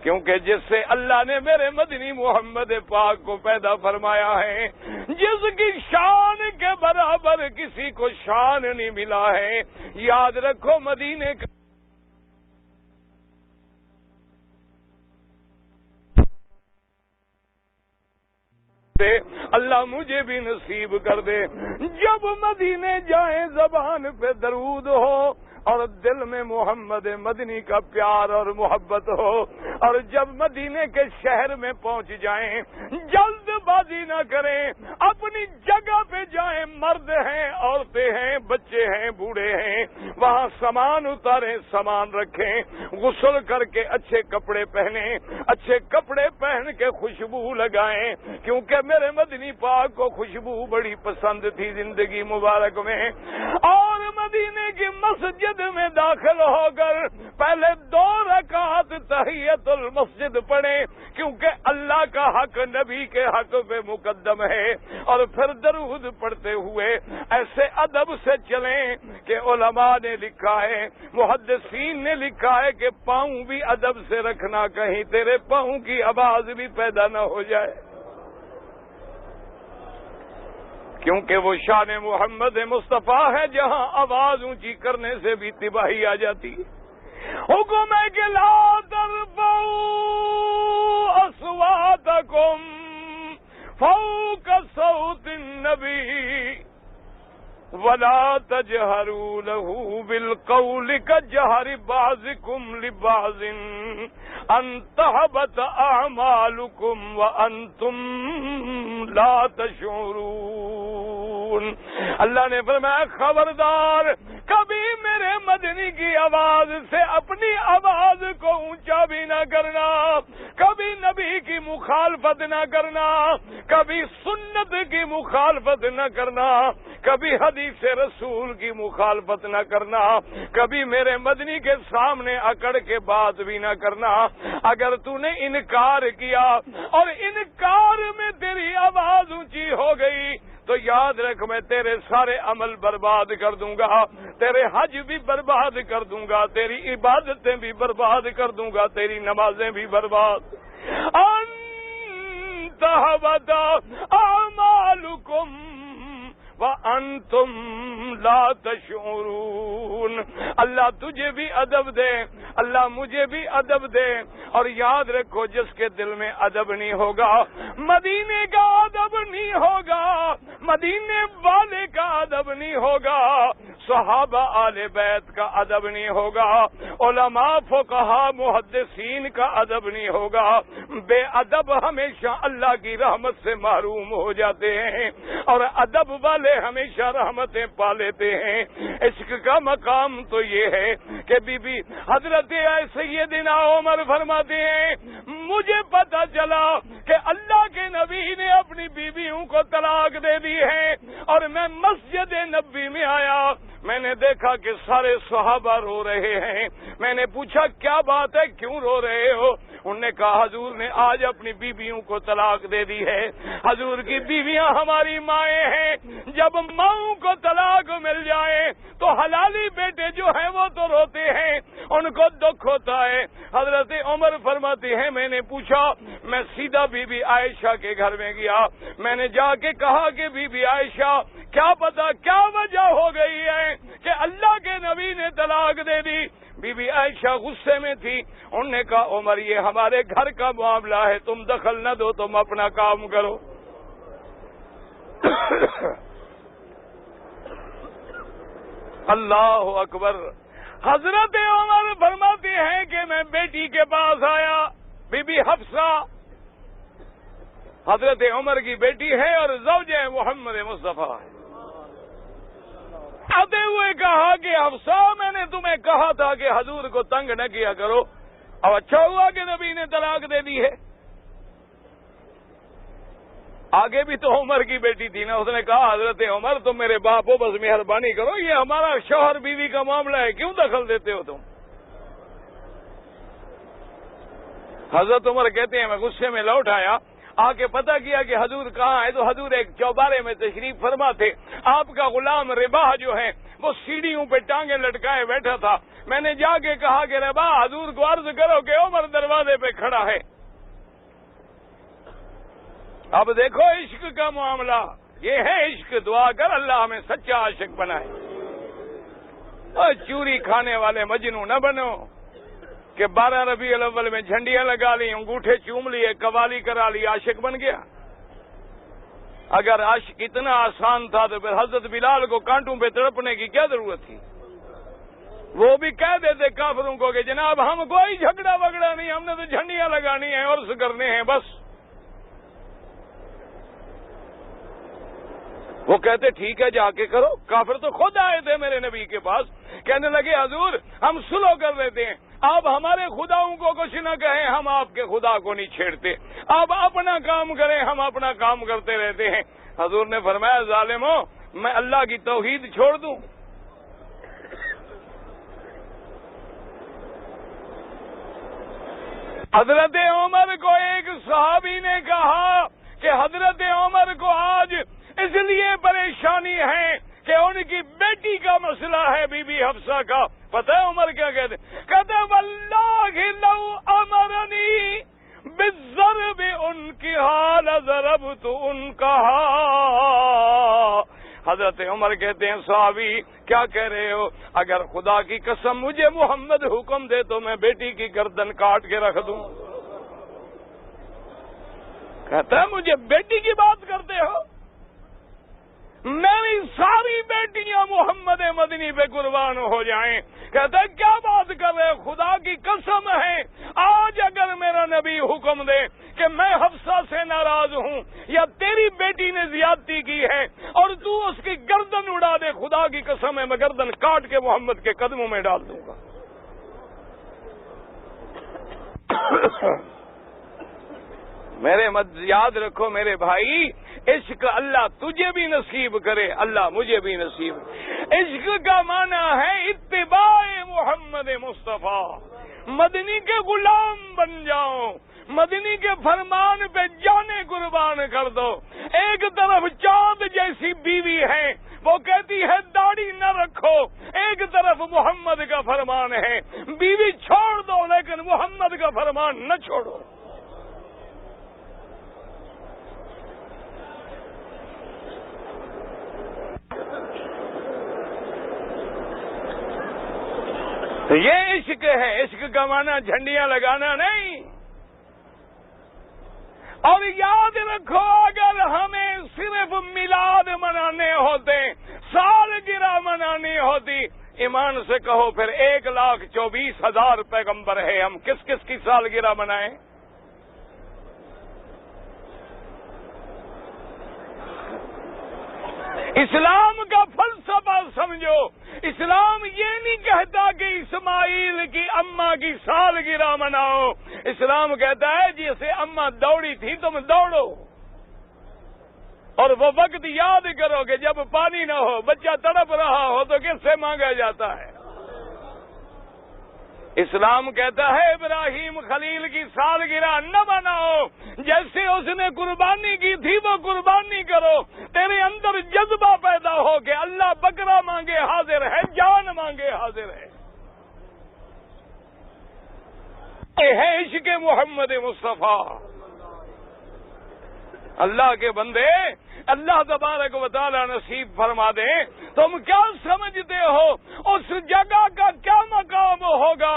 کیونکہ جس سے اللہ نے میرے مدنی محمد پاک کو پیدا فرمایا ہے, جس کی شان کے برابر کسی کو شان نہیں ملا ہے. یاد رکھو مدینے کا اللہ مجھے بھی نصیب کر دے. جب مدینے جائیں زبان پہ درود ہو اور دل میں محمد مدنی کا پیار اور محبت ہو, اور جب مدینے کے شہر میں پہنچ جائیں جلد بازی نہ کریں, اپنی جگہ پہ جائیں. مرد ہیں, عورتیں ہیں, بچے ہیں, بوڑھے ہیں, وہاں سامان اتاریں, سامان رکھیں, غسل کر کے اچھے کپڑے پہنیں, اچھے کپڑے پہن کے خوشبو لگائیں, کیونکہ میرے مدنی پاک کو خوشبو بڑی پسند تھی زندگی مبارک میں. اور مدینے کی مسجد میں داخل ہو کر پہلے 2 رکعت تحیت المسجد پڑھیں, کیونکہ اللہ کا حق نبی کے حق پہ مقدم ہے, اور پھر درود پڑھتے ہوئے ایسے ادب سے چلیں کہ علماء نے لکھا ہے, محدثین نے لکھا ہے کہ پاؤں بھی ادب سے رکھنا, کہیں تیرے پاؤں کی آواز بھی پیدا نہ ہو جائے, کیونکہ وہ شان محمد مصطفیٰ ہے جہاں آواز اونچی کرنے سے بھی تباہی آ جاتی ہے. حکم ہے کہ لا ترفعوا اصواتکم فوق صوت النبی ولا تجهروا له بالقول كجهر بعضكم لبعض ان تحبط اعمالكم وانتم لا تشعرون. اللہ نے فرمایا خبردار کبھی میرے مدنی کی آواز سے اپنی آواز کو اونچا بھی نہ کرنا, کبھی نبی کی مخالفت نہ کرنا, کبھی سنت کی مخالفت نہ کرنا, کبھی حدیث رسول کی مخالفت نہ کرنا, کبھی میرے مدنی کے سامنے اکڑ کے بات بھی نہ کرنا. اگر تو نے انکار کیا اور انکار میں تیری آواز اونچی ہو گئی تو یاد رکھ میں تیرے سارے عمل برباد کر دوں گا, تیرے حج بھی برباد کر دوں گا, تیری عبادتیں بھی برباد کر دوں گا, تیری نمازیں بھی برباد. انت حبط اعمالکم وانتم لا تشعرون. اللہ تجھے بھی ادب دے, اللہ مجھے بھی ادب دے, اور یاد رکھو جس کے دل میں ادب نہیں ہوگا مدینے کا ادب نہیں ہوگا, مدینے والے کا ادب نہیں ہوگا, صحابہ آل بیت کا ادب نہیں ہوگا، علماء فقہا محدثین کا ادب نہیں ہوگا، بے ادب ہمیشہ اللہ کی رحمت سے محروم ہو جاتے ہیں، اور ادب والے ہمیشہ رحمتیں پا لیتے ہیں۔ عشق کا مقام تو یہ ہے کہ بی بی حضرت سیدنا عمر فرماتے ہیں مجھے پتا چلا کہ اللہ کے نبی نے اپنی بیویوں کو طلاق دے دی ہے، اور میں مسجد نبوی میں آیا، میں نے دیکھا کہ سارے صحابہ رو رہے ہیں۔ میں نے پوچھا کیا بات ہے، کیوں رو رہے ہو؟ انہوں نے کہا حضور نے آج اپنی بیویوں کو طلاق دے دی ہے، حضور کی بیویاں ہماری مائیں ہیں، جب ماؤں کو طلاق مل جائے تو حلالی بیٹے جو ہیں وہ تو روتے ہیں، ان کو دکھ ہوتا ہے۔ حضرت عمر فرماتے ہیں میں نے پوچھا، میں سیدھا بی بی عائشہ کے گھر میں گیا، میں نے جا کے کہا کہ بی بی عائشہ کیا پتا کیا وجہ ہو گئی ہے کہ اللہ کے نبی نے طلاق دے دی؟ بی بی عائشہ غصے میں تھی، انہوں نے کہا عمر یہ ہمارے گھر کا معاملہ ہے، تم دخل نہ دو، تم اپنا کام کرو۔ اللہ اکبر۔ حضرت عمر فرماتے ہیں کہ میں بیٹی کے پاس آیا، بی بی حفصہ حضرت عمر کی بیٹی ہے اور زوجہ محمد مصطفیٰ ہے۔ آتے ہوئے کہا کہ حفصہ میں نے تمہیں کہا تھا کہ حضور کو تنگ نہ کیا کرو، اب اچھا ہوا کہ نبی نے طلاق دے دی ہے۔ آگے بھی تو عمر کی بیٹی تھی نا، اس نے کہا حضرت عمر تم میرے باپ ہو، بس مہربانی کرو، یہ ہمارا شوہر بیوی کا معاملہ ہے، کیوں دخل دیتے ہو تم؟ حضرت عمر کہتے ہیں میں غصے میں لوٹ آیا، آ کے پتہ کیا کہ حضور کہاں ہے، تو حضور ایک چوبارے میں تشریف فرما تھے، آپ کا غلام رباح جو ہے وہ سیڑھیوں پہ ٹانگیں لٹکائے بیٹھا تھا۔ میں نے جا کے کہا کہ رباح حضور کو عرض کرو کہ عمر دروازے پہ کھڑا ہے۔ اب دیکھو عشق کا معاملہ یہ ہے، عشق دعا کر اللہ ہمیں سچا عاشق بنائے، اور چوری کھانے والے مجنو نہ بنو کہ 12 ربیع الاول میں جھنڈیاں لگا لی، انگوٹھے چوم لیے، قوالی کرا لی، عاشق بن گیا۔ اگر عاشق اتنا آسان تھا تو پھر حضرت بلال کو کانٹوں پہ تڑپنے کی کیا ضرورت تھی؟ وہ بھی کہہ دیتے کافروں کو کہ جناب ہم کوئی جھگڑا وگڑا نہیں، ہم نے تو جھنڈیاں لگانی ہیں، عرس کرنے ہیں بس۔ وہ کہتے ٹھیک ہے جا کے کرو۔ کافر تو خود آئے تھے میرے نبی کے پاس، کہنے لگے حضور ہم صلح کر لیتے ہیں، آپ ہمارے خداؤں کو کچھ نہ کہیں، ہم آپ کے خدا کو نہیں چھیڑتے، آپ اپنا کام کریں، ہم اپنا کام کرتے رہتے ہیں۔ حضور نے فرمایا ظالموں میں اللہ کی توحید چھوڑ دوں؟ حضرت عمر کو ایک صحابی نے کہا کہ حضرت عمر کو آج اس لیے پریشانی ہے کہ ان کی بیٹی کا مسئلہ ہے، بی بی حفصہ کا۔ پتہ ہے عمر کیا کہتے؟ کہتے واللہ لو امرنی بالضرب ان کی حال ضربت ان کا۔ حضرت عمر کہتے ہیں صحابی کیا کہہ رہے ہو؟ اگر خدا کی قسم مجھے محمد حکم دے تو میں بیٹی کی گردن کاٹ کے رکھ دوں۔ کہتا ہے مجھے بیٹی کی بات کرتے ہو؟ میری ساری بیٹیاں محمد مدنی پہ قربان ہو جائیں۔ کہتا ہے کیا بات کر رہے، خدا کی قسم ہے آج اگر میرا نبی حکم دے کہ میں حفصہ سے ناراض ہوں یا تیری بیٹی نے زیادتی کی ہے اور تو اس کی گردن اڑا دے، خدا کی قسم ہے میں گردن کاٹ کے محمد کے قدموں میں ڈال دوں گا۔ میرے یاد رکھو میرے بھائی، عشق اللہ تجھے بھی نصیب کرے، اللہ مجھے بھی نصیب۔ عشق کا معنی ہے اتباع محمد مصطفیٰ، مدنی کے غلام بن جاؤ، مدنی کے فرمان پہ جانے قربان کر دو۔ ایک طرف چاند جیسی بیوی ہے وہ کہتی ہے داڑھی نہ رکھو، ایک طرف محمد کا فرمان ہے بیوی چھوڑ دو لیکن محمد کا فرمان نہ چھوڑو۔ یہ عشق ہے، عشق کا معنی جھنڈیاں لگانا نہیں۔ اور یاد رکھو اگر ہمیں صرف میلاد منانے ہوتے، سالگرہ بنانی ہوتی. ایمان سے کہو پھر 1,24,000 پیغمبر ہے، ہم کس کس کی سالگرہ منائیں؟ اسلام کا فلسفہ سمجھو. اسلام یہ نہیں کہتا کہ اسماعیل کی اماں کی سالگرہ مناؤ. اسلام کہتا ہے جیسے اماں دوڑی تھی تم دوڑو، اور وہ وقت یاد کرو کہ جب پانی نہ ہو، بچہ تڑپ رہا ہو تو کس سے مانگا جاتا ہے؟ اسلام کہتا ہے ابراہیم خلیل کی سالگرہ نہ مناؤ، جیسے اس نے قربانی کی تھی وہ قربانی کرو. تیرے اندر جذبہ پیدا ہو کہ اللہ بکرا مانگے حاضر ہے، جان مانگے حاضر ہے. یہ ہے عشق محمد مصطفیٰ. اللہ کے بندے، اللہ تبارک و تعالی نصیب فرما دے. تم کیا سمجھتے ہو اس جگہ کا کیا مقام ہوگا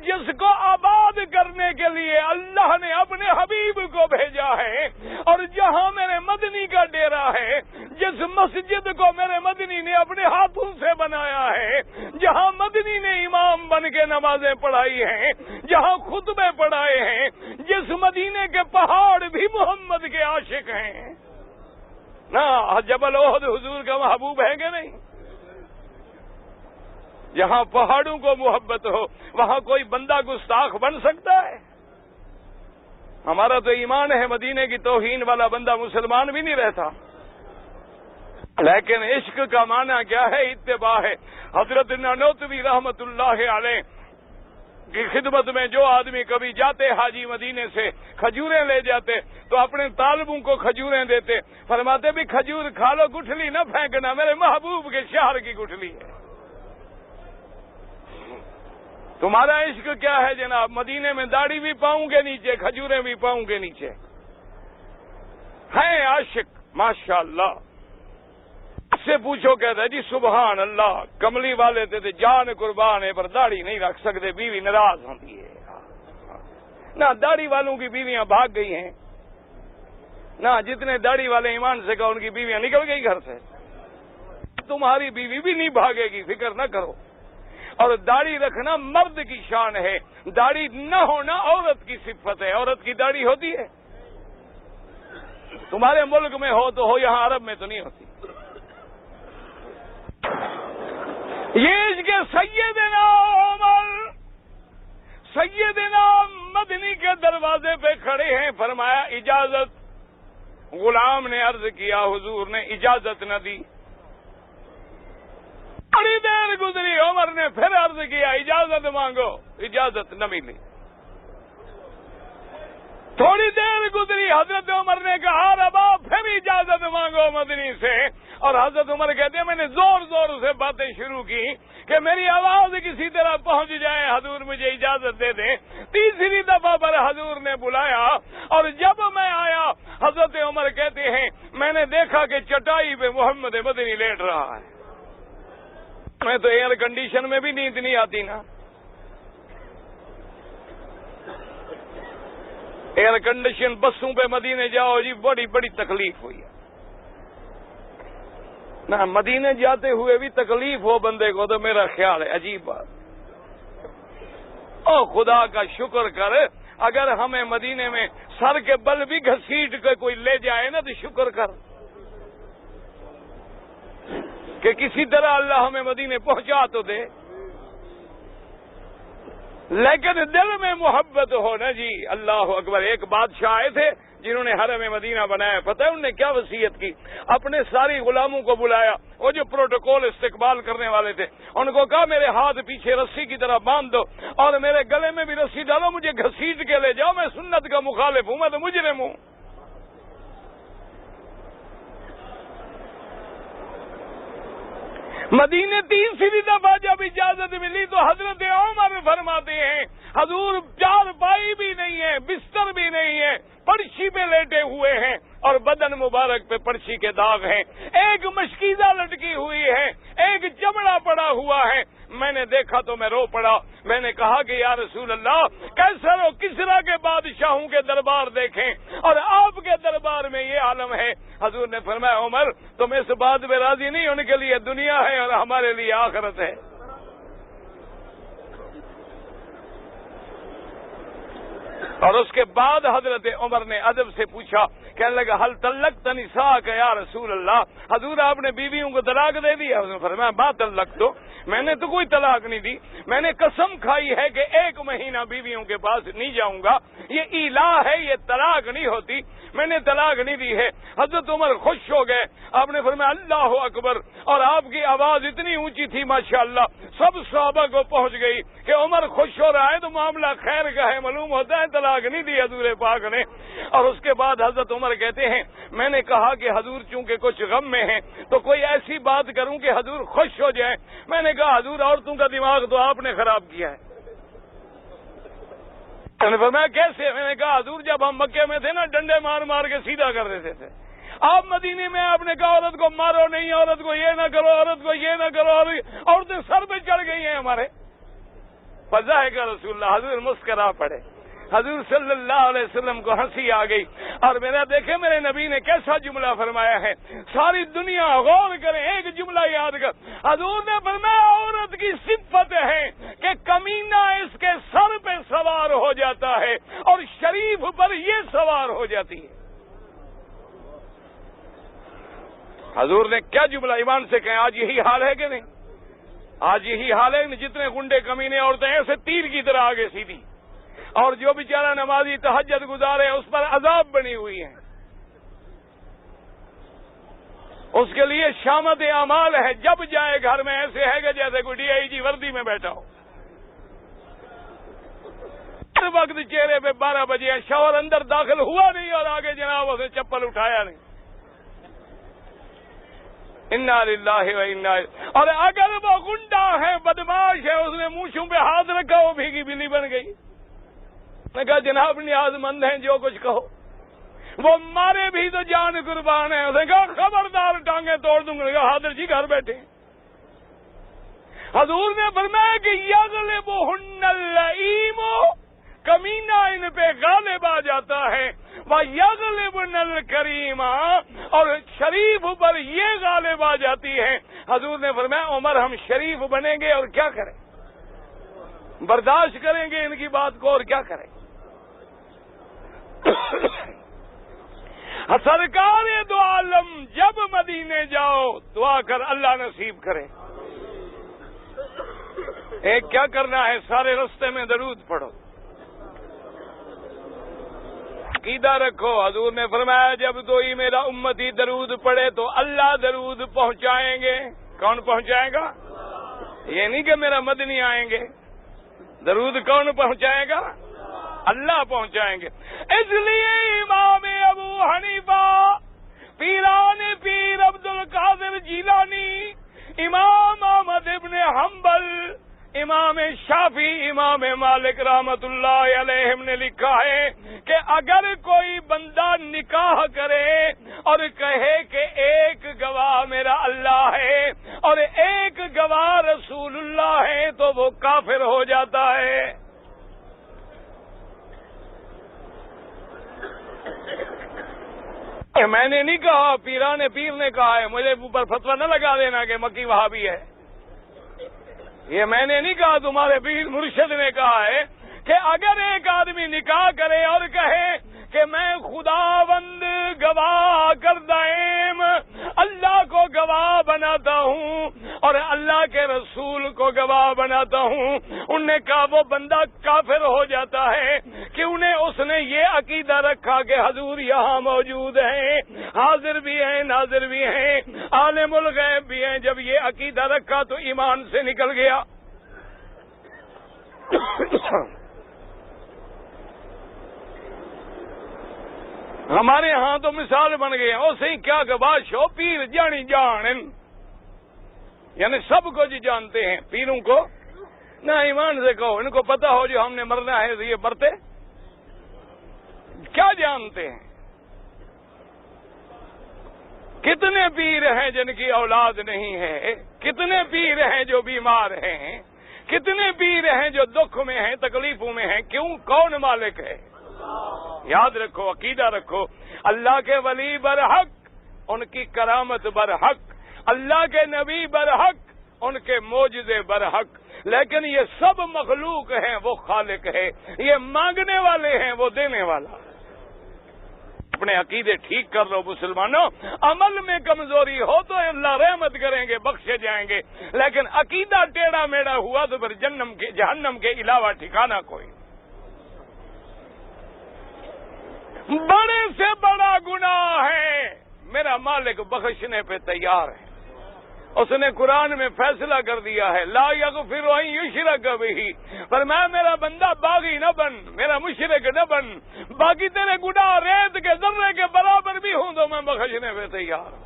جس کو آباد کرنے کے لیے اللہ نے اپنے حبیب کو بھیجا ہے؟ اور جہاں میرے مدنی کا ڈیرا ہے، جس مسجد کو میرے مدنی نے اپنے ہاتھوں سے بنایا ہے، جہاں مدنی نے امام بن کے نمازیں پڑھائی ہیں، جہاں خطبے پڑھائے ہیں، جس مدینے کے پہاڑ بھی محمد کے عاشق ہیں نا. جبل احد حضور کا محبوب ہے کہ نہیں؟ جہاں پہاڑوں کو محبت ہو وہاں کوئی بندہ گستاخ بن سکتا ہے؟ ہمارا تو ایمان ہے مدینے کی توہین والا بندہ مسلمان بھی نہیں رہتا. لیکن عشق کا معنی کیا ہے؟ اتباع ہے. حضرت نانوتوی رحمت اللہ علیہ کی خدمت میں جو آدمی کبھی جاتے حاجی مدینے سے کھجوریں لے جاتے تو اپنے طالبوں کو کھجوریں دیتے. فرماتے بھی کھجور کھا لو، گٹھلی نہ پھینکنا، میرے محبوب کے شہر کی گٹھلی ہے. تمہارا عشق کیا ہے جناب؟ مدینے میں داڑھی بھی پاؤں کے نیچے، کھجوریں بھی پاؤں کے نیچے. ہیں عاشق ماشاءاللہ. اس سے پوچھو کہتا ہے جی سبحان اللہ، کملی والے تھے جان قربان ہے پر داڑھی نہیں رکھ سکتے، بیوی ناراض ہوتی ہے. نہ داڑھی والوں کی بیویاں بھاگ گئی ہیں، نہ جتنے داڑھی والے ایمان سے کہا ان کی بیویاں نکل گئی گھر سے. تمہاری بیوی بھی نہیں بھاگے گی، فکر نہ کرو. اور داڑھی رکھنا مرد کی شان ہے، داڑھی نہ ہونا عورت کی صفت ہے. عورت کی داڑھی ہوتی ہے؟ تمہارے ملک میں ہو تو ہو، یہاں عرب میں تو نہیں ہوتی. یہ اس کے سیدنا عمر، سیدنا مدنی کے دروازے پہ کھڑے ہیں. فرمایا اجازت. غلام نے عرض کیا حضور نے اجازت نہ دی. بڑی دیر گزری، عمر نے پھر عرض کیا اجازت مانگو، اجازت نہ ملی. تھوڑی دیر گزری، حضرت عمر نے کہا ربا پھر اجازت مانگو مدنی سے. اور حضرت عمر کہتے ہیں میں نے زور زور سے باتیں شروع کی کہ میری آواز کسی طرح پہنچ جائے، حضور مجھے اجازت دے دیں. تیسری دفعہ پر حضور نے بلایا اور جب میں آیا حضرت عمر کہتے ہیں میں نے دیکھا کہ چٹائی پہ محمد مدنی لیٹ رہا ہے. میں تو ایئر کنڈیشن میں بھی نیند نہیں آتی نا. ایئر کنڈیشن بسوں پہ مدینے جاؤ جی، بڑی بڑی تکلیف ہوئی ہے نا. مدینے جاتے ہوئے بھی تکلیف ہو بندے کو تو میرا خیال ہے عجیب بات. او خدا کا شکر کر، اگر ہمیں مدینے میں سر کے بل بھی گھسیٹ کے کوئی لے جائے نا تو شکر کر کہ کسی طرح اللہ ہمیں مدینے پہنچا تو دے. لیکن دل میں محبت ہو نا جی. اللہ اکبر. ایک بادشاہ آئے تھے جنہوں نے حرم مدینہ بنایا. پتہ ہے انہوں نے کیا وصیت کی؟ اپنے ساری غلاموں کو بلایا، وہ جو پروٹوکول استقبال کرنے والے تھے ان کو کہا میرے ہاتھ پیچھے رسی کی طرح باندھ دو اور میرے گلے میں بھی رسی ڈالو، مجھے گھسیٹ کے لے جاؤ، میں سنت کا مخالف ہوں، میں تو مجرم ہوں. مدینے تیسری دفعہ جب اجازت ملی تو حضرت عمر فرماتے ہیں حضور چار پائی بھی نہیں ہے، بستر بھی نہیں ہے، فرشی پہ لیٹے ہوئے ہیں. اور بدن مبارک پہ پرچھی کے داغ ہیں، ایک مشکیزہ لٹکی ہوئی ہے، ایک چمڑا پڑا ہوا ہے۔ میں نے دیکھا تو میں رو پڑا، میں نے کہا کہ یا رسول اللہ، کیسر و کسریٰ کے بادشاہوں کے دربار دیکھیں اور آپ کے دربار میں یہ عالم ہے۔ حضور نے فرمایا عمر، تم اس بات میں راضی نہیں، ان کے لیے دنیا ہے اور ہمارے لیے آخرت ہے۔ اور اس کے بعد حضرت عمر نے ادب سے پوچھا، کہنے لگا حل طلقت نساءک یا رسول اللہ، حضور آپ نے بیویوں کو طلاق دے دیا؟ اس نے فرمایا ما طلقت، میں نے تو کوئی طلاق نہیں دی، میں نے قسم کھائی ہے کہ 1 مہینہ بیویوں کے پاس نہیں جاؤں گا، یہ ایلا ہے، یہ طلاق نہیں ہوتی، میں نے طلاق نہیں دی ہے۔ حضرت عمر خوش ہو گئے، آپ نے فرمایا اللہ اکبر، اور آپ کی آواز اتنی اونچی تھی ماشاءاللہ، سب صحابہ کو پہنچ گئی کہ عمر خوش ہو رہا ہے تو معاملہ خیر کا ہے، معلوم ہوتا ہے طلاق نہیں دی حضور پاک نے۔ اور اس کے بعد حضرت عمر کہتے ہیں میں نے کہا کہ حضور چونکہ کچھ غم میں ہیں تو کوئی ایسی بات کروں کہ حضور خوش ہو جائیں۔ میں نے کہا حضور عورتوں کا دماغ تو آپ نے خراب کیا ہے۔ میں کیسے؟ میں نے کہا حضور جب ہم مکے میں تھے نا، ڈنڈے مار مار کے سیدھا کر دیتے تھے، آپ مدینے میں آپ نے کہا عورت کو مارو نہیں، عورت کو یہ نہ کرو، عورت کو یہ نہ کرو، عورتیں سر پہ چڑھ گئی ہیں ہمارے۔ فضا ہے کہ رسول اللہ، حضور مسکرا پڑے، حضور صلی اللہ علیہ وسلم کو ہنسی آ گئی، اور میرا دیکھے میرے نبی نے کیسا جملہ فرمایا ہے، ساری دنیا غور کرے، ایک جملہ یاد کر، حضور نے فرمایا عورت کی صفت ہے کہ کمینہ اس کے سر پہ سوار ہو جاتا ہے اور شریف پر یہ سوار ہو جاتی ہے۔ حضور نے کیا جملہ، ایمان سے کہیں آج یہی حال ہے کہ نہیں؟ آج یہی حال ہے، جتنے گنڈے کمینے عورتیں ایسے تیر کی طرح آگے سیدھی، اور جو بیچارہ نمازی تہجد گزارے اس پر عذاب بنی ہوئی ہے، اس کے لیے شامت اعمال ہے، جب جائے گھر میں ایسے ہے کہ جیسے کوئی ڈی آئی جی وردی میں بیٹھا ہو۔ ہر وقت چہرے پہ 12 بجے شوہر اندر داخل ہوا نہیں اور آگے جناب اسے چپل اٹھایا نہیں۔ انا للہ و انا الیہ، اور اگر وہ گنڈا ہے، بدماش ہے، اس نے مونچھوں پہ ہاتھ رکھا، وہ بھیگی بلی بن گئی۔ میں کہا جناب نیاز مند ہیں، جو کچھ کہو، وہ مارے بھی تو جان قربان ہے۔ اس نے کہا خبردار ٹانگیں توڑ دوں گا۔ حاضر جی گھر بیٹھے۔ حضور نے فرمایا کہ یغلبہن اللئیم، کمینہ ان پہ غالب آ جاتا ہے، وَيَغْلِبُنَ الْكَرِيمَ، اور شریف پر یہ غالب آ جاتی ہے۔ حضور نے فرمایا عمر ہم شریف بنیں گے اور کیا کریں، برداشت کریں گے ان کی بات کو اور کیا کریں۔ سرکار دو عالم جب مدینے جاؤ دعا کر اللہ نصیب کرے۔ ایک کیا کرنا ہے، سارے رستے میں درود پڑھو، عقیدہ رکھو۔ حضور نے فرمایا جب کوئی میرا امتی درود پڑھے تو اللہ درود پہنچائیں گے۔ کون پہنچائے گا؟ یہ نہیں کہ میرا مدنی آئیں گے، درود کون پہنچائے گا؟ اللہ پہنچائیں گے۔ اس لیے امام ابو حنیفہ، پیران پیر عبد القادر جیلانی، امام احمد ابن حنبل، امام شافعی، امام مالک رحمت اللہ علیہم نے لکھا ہے کہ اگر کوئی بندہ نکاح کرے اور کہے کہ ایک گواہ میرا اللہ ہے اور ایک گواہ رسول اللہ ہے تو وہ کافر ہو جاتا ہے۔ میں نے نہیں کہا، پیران پیر نے کہا ہے، مجھے اوپر فتویٰ نہ لگا دینا کہ مکی وہابی ہے۔ یہ میں نے نہیں کہا، تمہارے پیر مرشد نے کہا ہے کہ اگر ایک آدمی نکاح کرے اور کہے کہ میں خداوند گواہ کردائم، اللہ کو گواہ بناتا ہوں اور اللہ کے رسول کو گواہ بناتا ہوں، انہوں نے کہا وہ بندہ کافر ہو جاتا ہے کہ اس نے یہ عقیدہ رکھا کہ حضور یہاں موجود ہیں، حاضر بھی ہیں، ناظر بھی ہیں، عالم الغیب بھی ہیں۔ جب یہ عقیدہ رکھا تو ایمان سے نکل گیا۔ ہمارے ہاں تو مثال بن گئے ہیں، صحیح کیا گواہ شو پیر جانی جان، یعنی سب کچھ جانتے ہیں پیروں کو نہ۔ ایمان سے کہو، ان کو پتا ہو جو ہم نے مرنا ہے یہ مرتے کیا جانتے ہیں؟ کتنے پیر ہیں جن کی اولاد نہیں ہے؟ کتنے پیر ہیں جو بیمار ہیں؟ کتنے پیر ہیں جو دکھ میں ہیں، تکلیفوں میں ہیں؟ کیوں؟ کون مالک ہے؟ یاد رکھو، عقیدہ رکھو، اللہ کے ولی برحق، ان کی کرامت برحق، اللہ کے نبی برحق، ان کے معجزے برحق، لیکن یہ سب مخلوق ہیں، وہ خالق ہے، یہ مانگنے والے ہیں، وہ دینے والا۔ اپنے عقیدے ٹھیک کر لو مسلمانوں، عمل میں کمزوری ہو تو اللہ رحمت کریں گے، بخشے جائیں گے، لیکن عقیدہ ٹیڑھا میڑھا ہوا تو پھر جہنم کے علاوہ ٹھکانہ کوئی۔ بڑے سے بڑا گناہ ہے، میرا مالک بخشنے پہ تیار ہے۔ اس نے قرآن میں فیصلہ کر دیا ہے، لا یغفر ان یشرک بہ، پر میں میرا بندہ باغی نہ بن، میرا مشرک نہ بن، باقی تیرے گناہ ریت کے ذرے کے برابر بھی ہوں تو میں بخشنے پہ تیار ہوں۔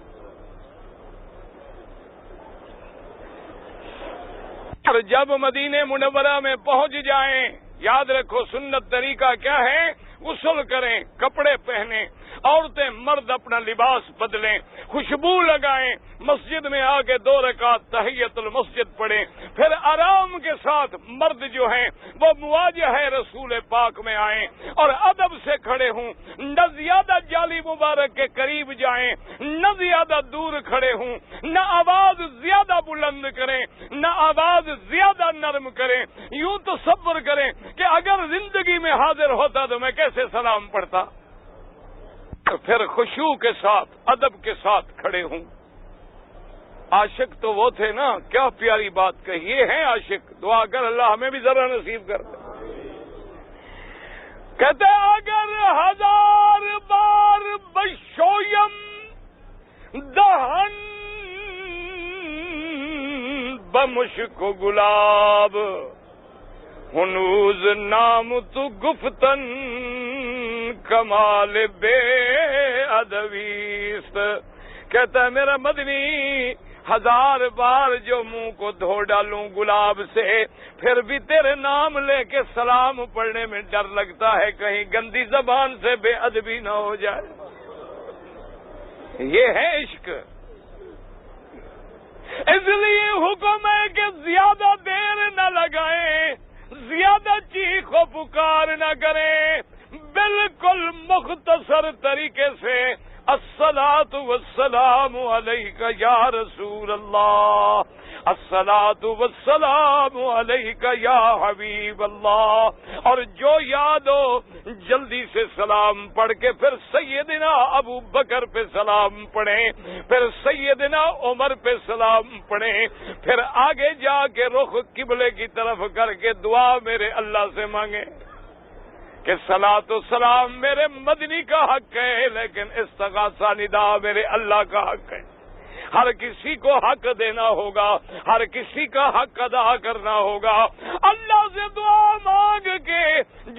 اور جب مدینہ منورہ میں پہنچ جائیں، یاد رکھو سنت طریقہ کیا ہے؟ غسل کریں، کپڑے پہنیں، عورتیں مرد اپنا لباس بدلیں، خوشبو لگائیں، مسجد میں آ کے 2 رکعت تحیت المسجد پڑھیں، پھر آرام کے ساتھ مرد جو ہیں وہ مواجہ رسول پاک میں آئیں اور ادب سے کھڑے ہوں، نہ زیادہ جالی مبارک کے قریب جائیں، نہ زیادہ دور کھڑے ہوں، نہ آواز زیادہ بلند کریں، نہ آواز زیادہ نرم کریں۔ یوں تصور کریں کہ اگر زندگی میں حاضر ہوتا تو میں کیسے سلام پڑھتا؟ پھر خشوع کے ساتھ، ادب کے ساتھ کھڑے ہوں۔ عاشق تو وہ تھے نا، کیا پیاری بات کہی، یہ ہیں عاشق، دعا کر اللہ ہمیں بھی ذرا نصیب کر دے۔ کہتے اگر 1000 بار بشویم دہن بمشک و گلاب، ہنوز نام تو گفتن کمال بے ادبیست۔ کہتا ہے میرا مدنی 1000 بار جو منہ کو دھو ڈالوں گلاب سے، پھر بھی تیرے نام لے کے سلام پڑھنے میں ڈر لگتا ہے کہیں گندی زبان سے بے ادبی نہ ہو جائے۔ یہ ہے عشق۔ اس لیے حکم ہے کہ زیادہ دیر نہ لگائیں، زیادہ چیخ و پکار نہ کریں، بالکل مختصر طریقے سے الصلاۃ والسلام علیک یا رسول اللہ، الصلاۃ والسلام علیک یا حبیب اللہ، اور جو یاد ہو جلدی سے سلام پڑھ کے پھر سیدنا ابو بکر پہ سلام پڑھیں، پھر سیدنا عمر پہ سلام پڑھیں، پھر آگے جا کے رخ قبلے کی طرف کر کے دعا میرے اللہ سے مانگیں کہ صلاۃ و سلام میرے مدنی کا حق ہے، لیکن استغاثہ ندا میرے اللہ کا حق ہے۔ ہر کسی کو حق دینا ہوگا، ہر کسی کا حق ادا کرنا ہوگا۔ اللہ سے دعا مانگ کے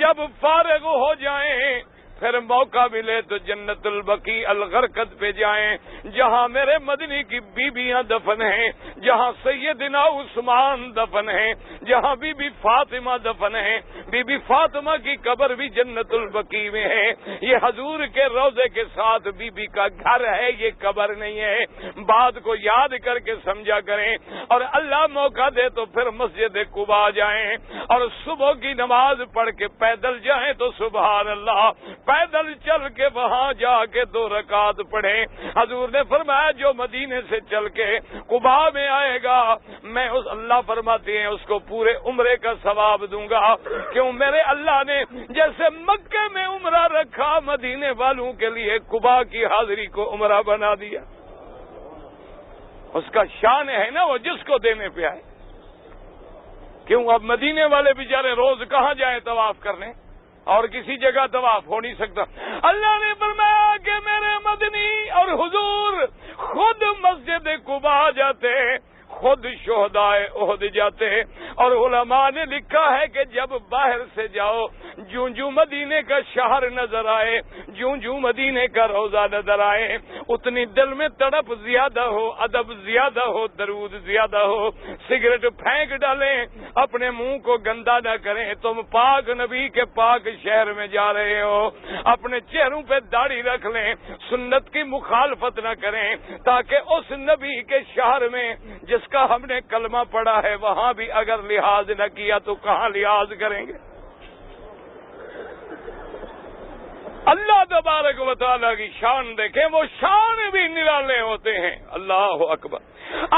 جب فارغ ہو جائیں، پھر موقع ملے تو جنت البقیع الغرقد پہ جائیں، جہاں میرے مدنی کی بیویاں دفن ہیں، جہاں سیدنا عثمان دفن ہیں، جہاں بی بی فاطمہ دفن ہیں۔ بی بی فاطمہ کی قبر بھی جنت البقیع میں ہے۔ یہ حضور کے روضے کے ساتھ بی بی کا گھر ہے، یہ قبر نہیں ہے۔ بات کو یاد کر کے سمجھا کریں، اور اللہ موقع دے تو پھر مسجد قباء جائیں اور صبح کی نماز پڑھ کے پیدل جائیں تو سبحان اللہ، پیدل چل کے وہاں جا کے 2 رکعت پڑھیں۔ حضور نے فرمایا جو مدینے سے چل کے قباء میں آئے گا، میں اس اللہ فرماتے ہیں اس کو پورے عمرے کا ثواب دوں گا۔ کیوں؟ میرے اللہ نے جیسے مکے میں عمرہ رکھا، مدینے والوں کے لیے قباء کی حاضری کو عمرہ بنا دیا۔ اس کا شان ہے نا وہ جس کو دینے پہ آئے۔ کیوں؟ اب مدینے والے بیچارے روز کہاں جائیں طواف کرنے، اور کسی جگہ طواف ہو نہیں سکتا۔ اللہ نے فرمایا کہ میرے مدنی اور حضور خود مسجد قباء جاتے، خود شہدائے احد جاتے اور علماء نے لکھا ہے کہ جب باہر سے جاؤ جوں جوں مدینے کا شہر نظر آئے، جوں جوں مدینے کا روزہ نظر آئے، اتنی دل میں تڑپ زیادہ ہو، ادب زیادہ ہو، درود زیادہ ہو، سگریٹ پھینک ڈالیں، اپنے منہ کو گندا نہ کریں۔ تم پاک نبی کے پاک شہر میں جا رہے ہو، اپنے چہروں پہ داڑھی رکھ لیں، سنت کی مخالفت نہ کریں، تاکہ اس نبی کے شہر میں جس کا ہم نے کلمہ پڑھا ہے وہاں بھی اگر لحاظ نہ کیا تو کہاں لحاظ کریں گے؟ اللہ تبارک و تعالیٰ کی شان دیکھیں، وہ شان بھی نرالے ہوتے ہیں۔ اللہ اکبر۔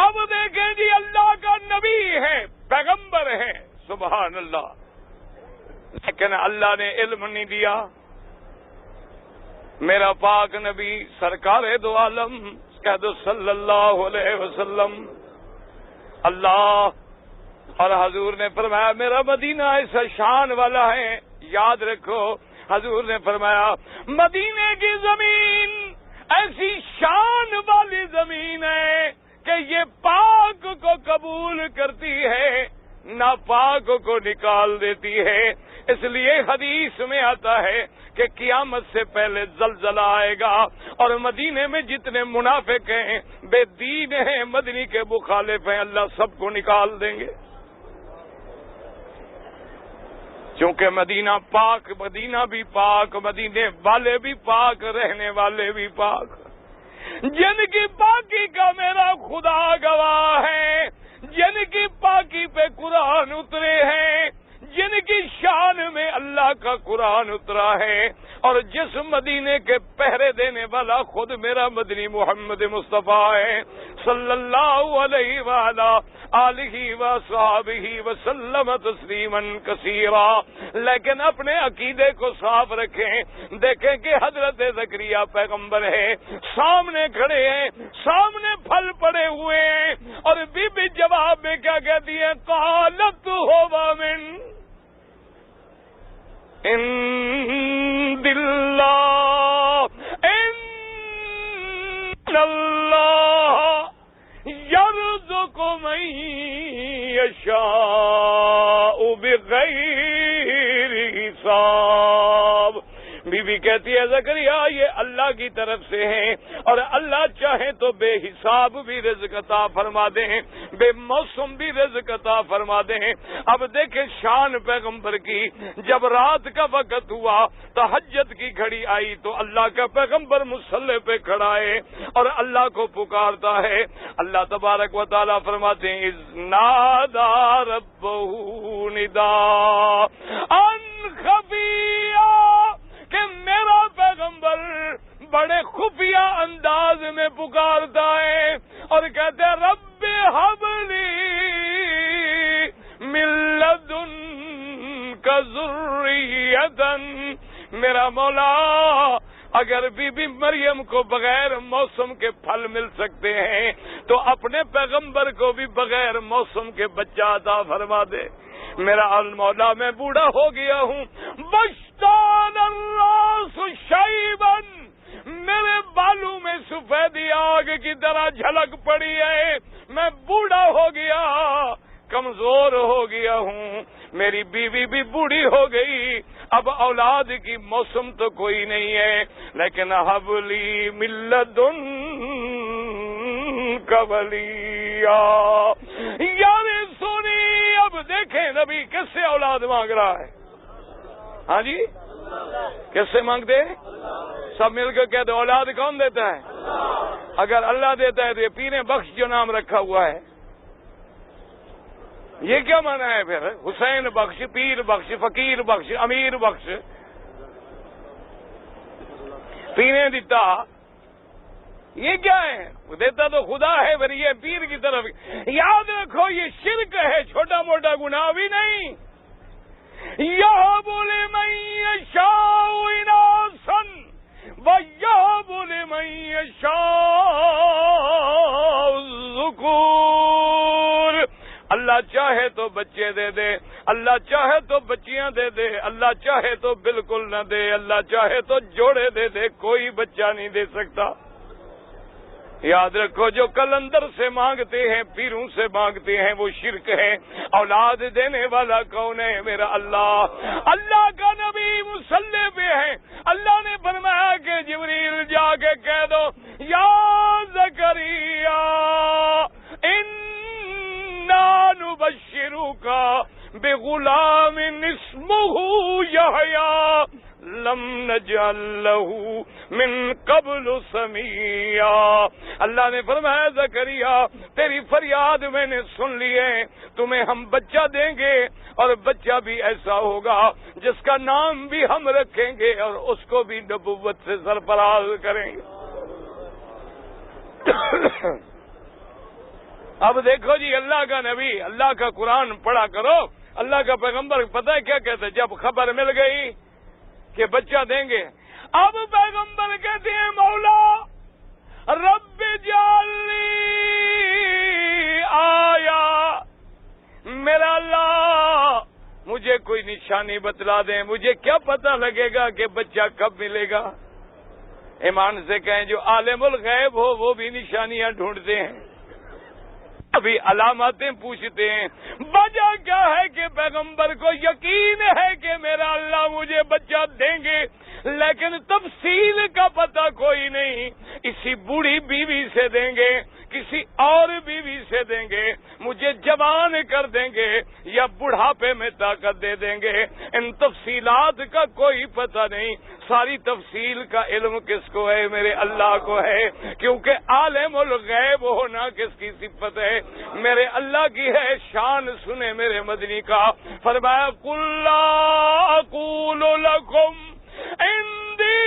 اب دیکھیں جی، اللہ کا نبی ہے، پیغمبر ہے، سبحان اللہ، لیکن اللہ نے علم نہیں دیا۔ میرا پاک نبی سرکار دو عالم کہہ دو صلی اللہ علیہ وسلم، اللہ اور حضور نے فرمایا میرا مدینہ ایسا شان والا ہے، یاد رکھو، حضور نے فرمایا مدینے کی زمین ایسی شان والی زمین ہے کہ یہ پاک کو قبول کرتی ہے، ناپاک کو نکال دیتی ہے۔ اس لیے حدیث میں آتا ہے کہ قیامت سے پہلے زلزلہ آئے گا اور مدینے میں جتنے منافق ہیں، بے دین ہیں، مدنی کے مخالف ہیں، اللہ سب کو نکال دیں گے، کیونکہ مدینہ پاک، مدینہ بھی پاک، مدینے والے بھی پاک، رہنے والے بھی پاک، جن کی پاکی کا میرا خدا گواہ ہے، جن کی پاکی پہ قرآن اترے ہیں، جن کی شان میں اللہ کا قرآن اترا ہے، اور جس مدینے کے پہرے دینے والا خود میرا مدنی محمد مصطفیٰ ہے صلی اللہ علیہ وآلہ آلہ وصحبہ وسلم تسلیما کثیرا۔ لیکن اپنے عقیدے کو صاف رکھیں، دیکھیں کہ حضرت زکریا پیغمبر ہے، سامنے کھڑے ہیں، سامنے پھل پڑے ہوئے ہیں، اور بی بی جواب میں کیا کہتی ہے؟ قالت ہوا من عند اللہ ان اللہ یرزق من یشاء بغیر حساب۔ بی بی کہتی ہے زکریا یہ اللہ کی طرف سے ہیں، اور اللہ چاہے تو بے حساب بھی رزق عطا فرما دیں، بے موسم بھی رزق عطا فرما دیں۔ اب دیکھیں شان پیغمبر کی، جب رات کا وقت ہوا، تہجد کی گھڑی آئی تو اللہ کا پیغمبر مصلی پہ کھڑا ہے اور اللہ کو پکارتا ہے۔ اللہ تبارک و تعالیٰ فرماتے ہیں اذ نادى ربه نداء خفيا، کہ میرا پیغمبر بڑے خفیہ انداز میں پکارتا ہے اور کہتے ہیں رب ہب لی من لدنک ذریۃ، میرا مولا اگر بی بی مریم کو بغیر موسم کے پھل مل سکتے ہیں تو اپنے پیغمبر کو بھی بغیر موسم کے بچہ عطا فرما دے۔ میرا مولا میں بوڑھا ہو گیا ہوں، بشتان الراس شیبا، میرے بالوں میں سفیدی آگ کی طرح جھلک پڑی ہے، میں بوڑھا ہو گیا، کمزور ہو گیا ہوں، میری بیوی بھی بوڑھی ہو گئی، اب اولاد کی موسم تو کوئی نہیں ہے، لیکن حبلی من لدنک ولیا یرثنی۔ اب دیکھیں نبی کس سے اولاد مانگ رہا ہے؟ ہاں جی، کس سے مانگتے؟ سب مل کر کہتے اولاد کون دیتا ہے؟ اگر اللہ دیتا ہے تو یہ پیر بخش جو نام رکھا ہوا ہے یہ کیا مانا ہے پھر؟ حسین بخش، پیر بخش، فقیر بخش، امیر بخش، پینے دیتا، یہ کیا ہے؟ وہ دیتا تو خدا ہے، پھر یہ پیر کی طرف۔ یاد رکھو یہ شرک ہے، چھوٹا موٹا گناہ بھی نہیں۔ یہب لمن یشاء اناثا ویہب لمن یشاء الذکور، اللہ چاہے تو بچے دے دے، اللہ چاہے تو بچیاں دے دے، اللہ چاہے تو بالکل نہ دے، اللہ چاہے تو جوڑے دے دے، کوئی بچہ نہیں دے سکتا۔ یاد رکھو جو کلندر سے مانگتے ہیں، پیروں سے مانگتے ہیں، وہ شرک ہے۔ اولاد دینے والا کون ہے؟ میرا اللہ۔ اللہ کا نبی مصلی پہ ہے، اللہ نے فرمایا کہ جبریل جا کے کہہ دو یا زکریا انا نبشرک بغلام اسمہ یحییٰ لم نجعل له من قبل سمیا۔ اللہ نے فرمایا زکریا تیری فریاد میں نے سن لی ہے، تمہیں ہم بچہ دیں گے، اور بچہ بھی ایسا ہوگا جس کا نام بھی ہم رکھیں گے اور اس کو بھی نبوت سے سرفراز کریں گے۔ اب دیکھو جی، اللہ کا نبی، اللہ کا قرآن پڑھا کرو، اللہ کا پیغمبر پتہ ہے کیا کہتے؟ جب خبر مل گئی کہ بچہ دیں گے، اب پیغمبر کہتے ہیں مولا رب جعلنی آیا، میرا اللہ مجھے کوئی نشانی بتلا دیں، مجھے کیا پتہ لگے گا کہ بچہ کب ملے گا؟ ایمان سے کہیں جو عالم الغیب ہو وہ بھی نشانیاں ڈھونڈتے ہیں، ابھی علاماتیں پوچھتے ہیں۔ وجہ کیا ہے کہ پیغمبر کو یقین ہے کہ میرا اللہ مجھے بچہ دیں گے، لیکن تفصیل کا پتہ کوئی نہیں، اسی بوڑھی بیوی سے دیں گے، کسی اور بیوی سے دیں گے، مجھے جوان کر دیں گے یا بڑھاپے میں طاقت دے دیں گے، ان تفصیلات کا کوئی پتہ نہیں۔ ساری تفصیل کا علم کس کو ہے؟ میرے اللہ کو ہے، کیونکہ عالم الغیب ہونا کس کی صفت ہے؟ میرے اللہ کی ہے۔ شان سنے میرے مدنی کا، فرمایا قل لا اقول لکم عندی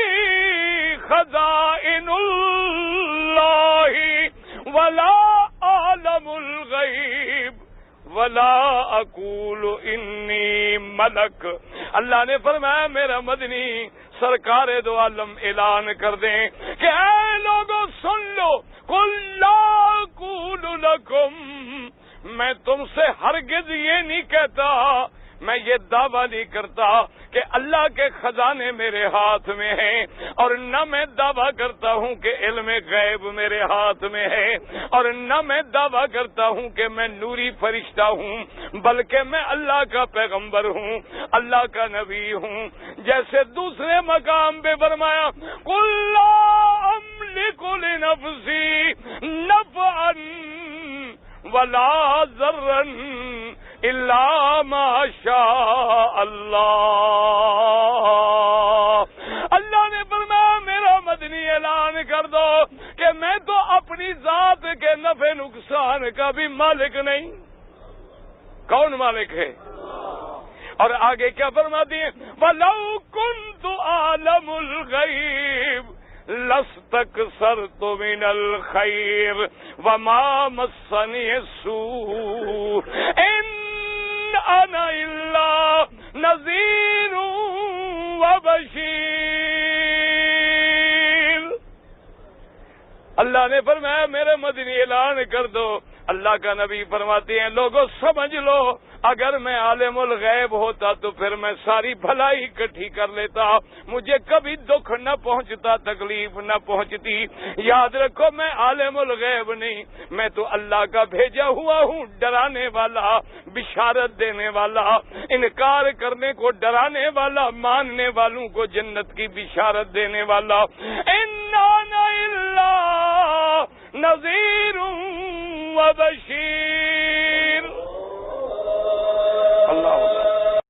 خزائن اللہ ولا اعلم الغیب ولا اقول انی ملک۔ اللہ نے فرمایا میرا مدنی سرکار دو عالم اعلان کر دیں کہ اے لوگوں سن لو، قل لا اقول لکم، میں تم سے ہرگز یہ نہیں کہتا، میں یہ دعویٰ نہیں کرتا کہ اللہ کے خزانے میرے ہاتھ میں ہیں، اور نہ میں دعویٰ کرتا ہوں کہ علم غیب میرے ہاتھ میں ہے، اور نہ میں دعویٰ کرتا ہوں کہ میں نوری فرشتہ ہوں، بلکہ میں اللہ کا پیغمبر ہوں، اللہ کا نبی ہوں۔ جیسے دوسرے مقام پہ فرمایا قل لا املک لنفسی نفعا ولا ضرا الا ما شاء اللہ۔ اللہ نے فرمایا میرا مدنی اعلان کر دو کہ میں تو اپنی ذات کے نفع نقصان کا بھی مالک نہیں۔ کون مالک ہے؟ اور آگے کیا فرماتی ہیں؟ وَلَوْ كُنْتُ أَعْلَمُ الْغَيْبَ لَاسْتَكْثَرْتُ مِنَ الْخَيْرِ وَمَا مَسَّنِيَ السُّوءُ إِنْ أَنَا إِلَّا نَذِيرٌ وَبَشِيرٌ۔ اللہ نے فرمایا میرے مدنی اعلان کر دو۔ اللہ کا نبی فرماتے ہیں لوگوں سمجھ لو، اگر میں عالم الغیب ہوتا تو پھر میں ساری بھلائی اکٹھی کر لیتا، مجھے کبھی دکھ نہ پہنچتا، تکلیف نہ پہنچتی۔ یاد رکھو میں عالم الغیب نہیں، میں تو اللہ کا بھیجا ہوا ہوں، ڈرانے والا، بشارت دینے والا، انکار کرنے کو ڈرانے والا، ماننے والوں کو جنت کی بشارت دینے والا۔ اِنَّا إِلَّا نَذِيرٌ وَبَشِيرٌ۔